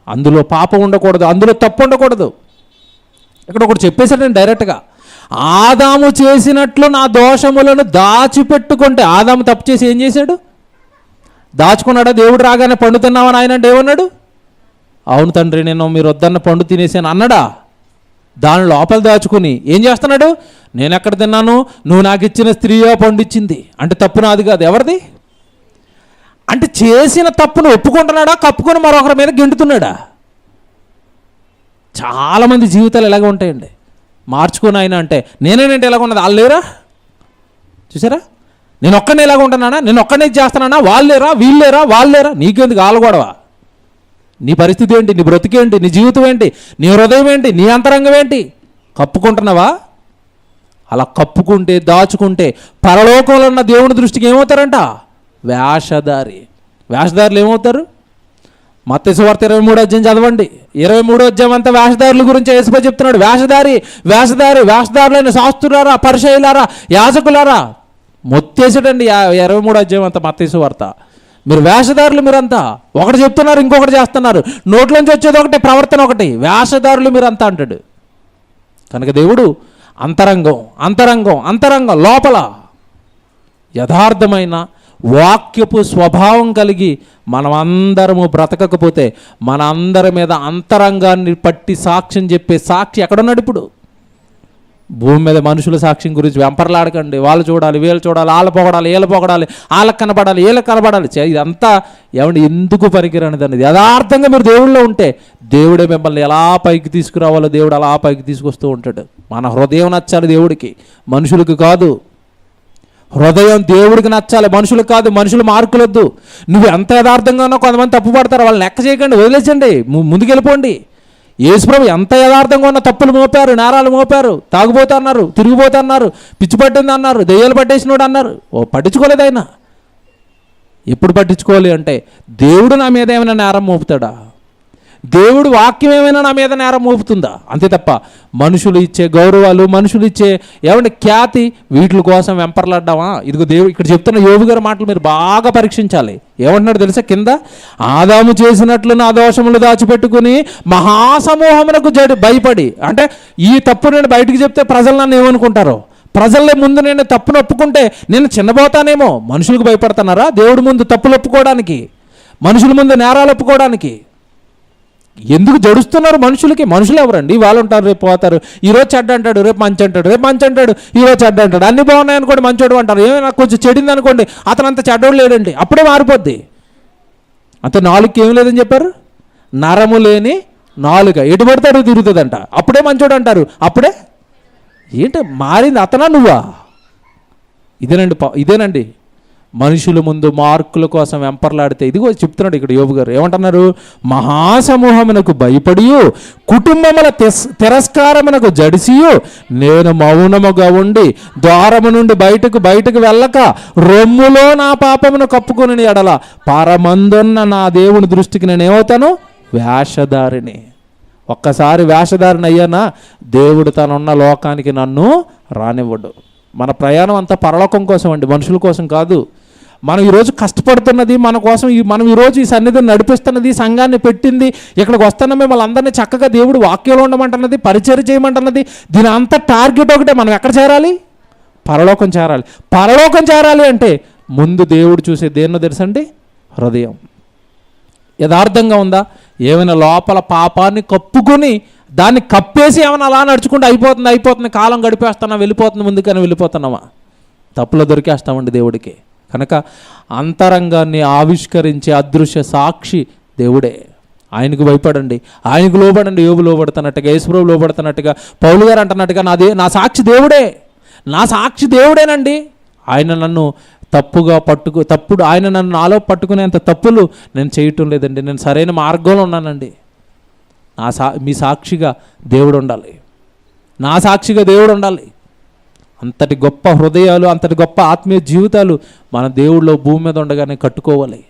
అందులో పాపం ఉండకూడదు, అందులో తప్పు ఉండకూడదు. ఇక్కడ ఒకటి చెప్పేశాడు డైరెక్ట్గా, ఆదాము చేసినట్లు నా దోషములను దాచిపెట్టుకుంటే. ఆదాము తప్పు చేసి ఏం చేశాడు? దాచుకున్నాడా? దేవుడు రాగానే పండు తిన్నావని ఆయన అంటే ఏమన్నాడు? అవును తండ్రి, నేను మీరు వద్దన్న పండు తినేసాను అన్నాడా? దాని లోపల దాచుకుని ఏం చేస్తున్నాడు? నేను ఎక్కడ తిన్నాను? నువ్వు నాకు ఇచ్చిన స్త్రీయో పండు ఇచ్చింది అంటే తప్పు నాది కాదు, ఎవరిది? అంటే చేసిన తప్పును ఒప్పుకుంటున్నాడా? కప్పుకొని మరొకరి మీద గెంటుతున్నాడా? చాలామంది జీవితాలు ఎలాగ ఉంటాయండి. మార్చుకొని ఆయన అంటే నేనేంటి ఎలాగ ఉన్నది, వాళ్ళు లేరా? చూసారా? నేను ఒక్కనే ఎలాగ ఉంటున్నానా? నేను ఒక్కనే చేస్తున్నానా? వాళ్ళు లేరా? వీళ్ళు లేరా? వాళ్ళు లేరా? నీకెందుకు ఆలు గొడవ? నీ పరిస్థితి ఏంటి? నీ బ్రతికేంటి? నీ జీవితం ఏంటి? నీ హృదయం ఏంటి? నీ అంతరంగం ఏంటి? కప్పుకుంటున్నావా? అలా కప్పుకుంటే, దాచుకుంటే పరలోకంలో ఉన్న దేవుని దృష్టికి ఏమవుతారంట? వేషధారి. వేషధారులు ఏమవుతారు? మత్తయి సువార్త 23వ అధ్యాయం చదవండి. 23వ అధ్యాయం అంతా వేషధారుల గురించి యేసుప్రభు చెప్తున్నాడు. వేషధారి, వేషధారి, వేషధారులైన శాస్త్రులారా, పరిసయ్యులారా, యాజకులారా. మొత్తేసాడండి 23వ అధ్యాయం అంతా మత్తయి సువార్త. మీరు వేషధారులు, మీరంతా ఒకటి చెప్తున్నారు, ఇంకొకటి చేస్తున్నారు. నోట్లోంచి వచ్చేది ఒకటి, ప్రవర్తన ఒకటి. వేషధారులు మీరంతా అంటాడు. కనుక దేవుడు అంతరంగం, అంతరంగం, అంతరంగం లోపల యథార్థమైన వాక్యపు స్వభావం కలిగి మనమందరము బ్రతకకపోతే మన అందరి మీద అంతరంగాన్ని పట్టి సాక్ష్యం చెప్పే సాక్షి ఎక్కడున్నాడు? ఇప్పుడు భూమి మీద మనుషుల సాక్ష్యం గురించి వెంపర్లాడకండి. వాళ్ళు చూడాలి, వీళ్ళు చూడాలి, వాళ్ళ పొగడాలి, వీళ్ళ పొగడాలి, వాళ్ళకి కనపడాలి, వీళ్ళకి కనపడాలి. ఇదంతా ఏమండి ఎందుకు పనికిరానిదండి. యథార్థంగా మీరు దేవుళ్ళో ఉంటే దేవుడే మిమ్మల్ని ఎలా పైకి తీసుకురావాలో దేవుడు అలా పైకి తీసుకొస్తూ ఉంటాడు. మన హృదయం నచ్చాలి దేవుడికి, మనుషులకు కాదు. హృదయం దేవుడికి నచ్చాలి, మనుషులకు కాదు. మనుషులు మార్కులొద్దు. నువ్వు ఎంత యథార్థంగా ఉన్నా కొంతమంది తప్పు పడతారు, వాళ్ళని లెక్క చేయకండి, వదిలేసండి, ముందుకెళ్ళిపోండి. యేసుప్రభు ఎంత యథార్థంగా ఉన్న తప్పులు మోపారు, నేరాలు మోపారు, తాగుబోతు అన్నారు, తిరిగిపోతు అన్నారు, పిచ్చి పట్టింది అన్నారు, దెయ్యాలు పట్టేసినోడు అన్నారు. పట్టించుకోలేదు ఆయన. ఎప్పుడు పట్టించుకోవాలి అంటే దేవుడు నా మీద ఏమైనా నేరం మోపుతాడా? దేవుడు వాక్యం ఏమైనా నా మీద నేరం మోపుతుందా? అంతే తప్ప మనుషులు ఇచ్చే గౌరవాలు, మనుషులు ఇచ్చే ఏమంటే ఖ్యాతి, వీటి కోసం వెంపర్లాడ్డామా? ఇదిగో దేవుడు ఇక్కడ చెప్తున్న యోబు గారి మాటలు మీరు బాగా పరీక్షించాలి. ఏమంటున్నాడు తెలుసా? కింద ఆదాము చేసినట్లు నా దోషములు దాచిపెట్టుకుని మహాసమూహమునకు భయపడి, అంటే ఈ తప్పు నేను బయటికి చెప్తే ప్రజలు నన్ను ఏమనుకుంటారో, ప్రజల ముందు నేను తప్పును ఒప్పుకుంటే నేను చిన్నపోతానేమో. మనుషులకు భయపడుతున్నారా? దేవుడి ముందు తప్పులు ఒప్పుకోవడానికి, మనుషుల ముందు నేరాలు ఒప్పుకోవడానికి ఎందుకు జడుస్తున్నారు? మనుషులు ఎవరండి? వాళ్ళు ఉంటారు, రేపు పోతారు. ఈరోజు చెడ్డ అంటాడు, రేపు మంచి అంటాడు, రేపు మంచి అంటాడు, ఈరోజు చెడ్డ అంటాడు. అన్నీ బాగున్నాయి అనుకోండి, మంచోడు అంటారు. ఏమైనా కొంచెం చెడింది అనుకోండి, అతను అంత చెడ్డోడు లేడండి, అప్పుడే మారిపోద్ది. అంత నాలుగుకి ఏం లేదని చెప్పారు? నరము లేని నాలుక ఎటు పడతాడు తిరుగుతుందంట, అప్పుడే మంచోడు అంటారు. అప్పుడే ఏంటి మారింది? అతనా నువ్వా? ఇదేనండి మనుషుల ముందు మార్కుల కోసం వెంపర్లాడితే. ఇదిగో చెప్తున్నాడు ఇక్కడ యోబు గారు ఏమంటున్నారు? మహాసమూహమునకు భయపడియు కుటుంబముల తిరస్కారమునకు జడిసియు నేను మౌనముగా ఉండి ద్వారము నుండి బయటకు వెళ్ళక రొమ్ములో నా పాపమును కప్పుకొని ఎడల పరమందున్న నా దేవుని దృష్టికి నేను ఏమవుతాను? వేషధారిని. ఒక్కసారి వేషధారిని అయ్యానా దేవుడు తనున్న లోకానికి నన్ను రానివ్వడు. మన ప్రయాణం అంతా పరలోకం కోసం అండి, మనుషుల కోసం కాదు. మనం ఈరోజు కష్టపడుతున్నది మన కోసం, మనం ఈరోజు ఈ సన్నిధిని నడిపిస్తున్నది, సంఘాన్ని పెట్టింది, ఇక్కడికి వస్తున్న మిమ్మల్ని అందరినీ చక్కగా దేవుడు వాక్యంలో ఉండమంటున్నది, పరిచయం చేయమంటున్నది. దీని అంతా టార్గెట్ ఒకటే, మనం ఎక్కడ చేరాలి? పరలోకం చేరాలి. పరలోకం చేరాలి అంటే ముందు దేవుడు చూసే దేన్నో తెలుసండి? హృదయం యథార్థంగా ఉందా? ఏమైనా లోపల పాపాన్ని కప్పుకొని దాన్ని కప్పేసి ఏమైనా అలా నడుచుకుంటూ అయిపోతుంది కాలం గడిపేస్తున్నా, వెళ్ళిపోతుంది ముందుకని వెళ్ళిపోతున్నామా? తప్పులో దొరికేస్తామండి దేవుడికి. కనుక అంతరంగాన్ని ఆవిష్కరించే అదృశ్య సాక్షి దేవుడే. ఆయనకు భయపడండి, ఆయనకు లోబడండి. యోబు లోబడుతున్నట్టుగా, యేసుప్రభు లోబడుతున్నట్టుగా, పౌలు గారు అంటున్నట్టుగా నా సాక్షి దేవుడే, నా సాక్షి దేవుడేనండి. ఆయన నన్ను ఆయన నన్ను నాలో పట్టుకునేంత తప్పులు నేను చేయటం లేదండి, నేను సరైన మార్గంలో ఉన్నానండి. మీ సాక్షిగా దేవుడు ఉండాలి, నా సాక్షిగా దేవుడు ఉండాలి. అంతటి గొప్ప హృదయాలు, అంతటి గొప్ప ఆత్మీయ జీవితాలు మన దేవుడిలో భూమి మీద ఉండగానే కట్టుకోవాలి.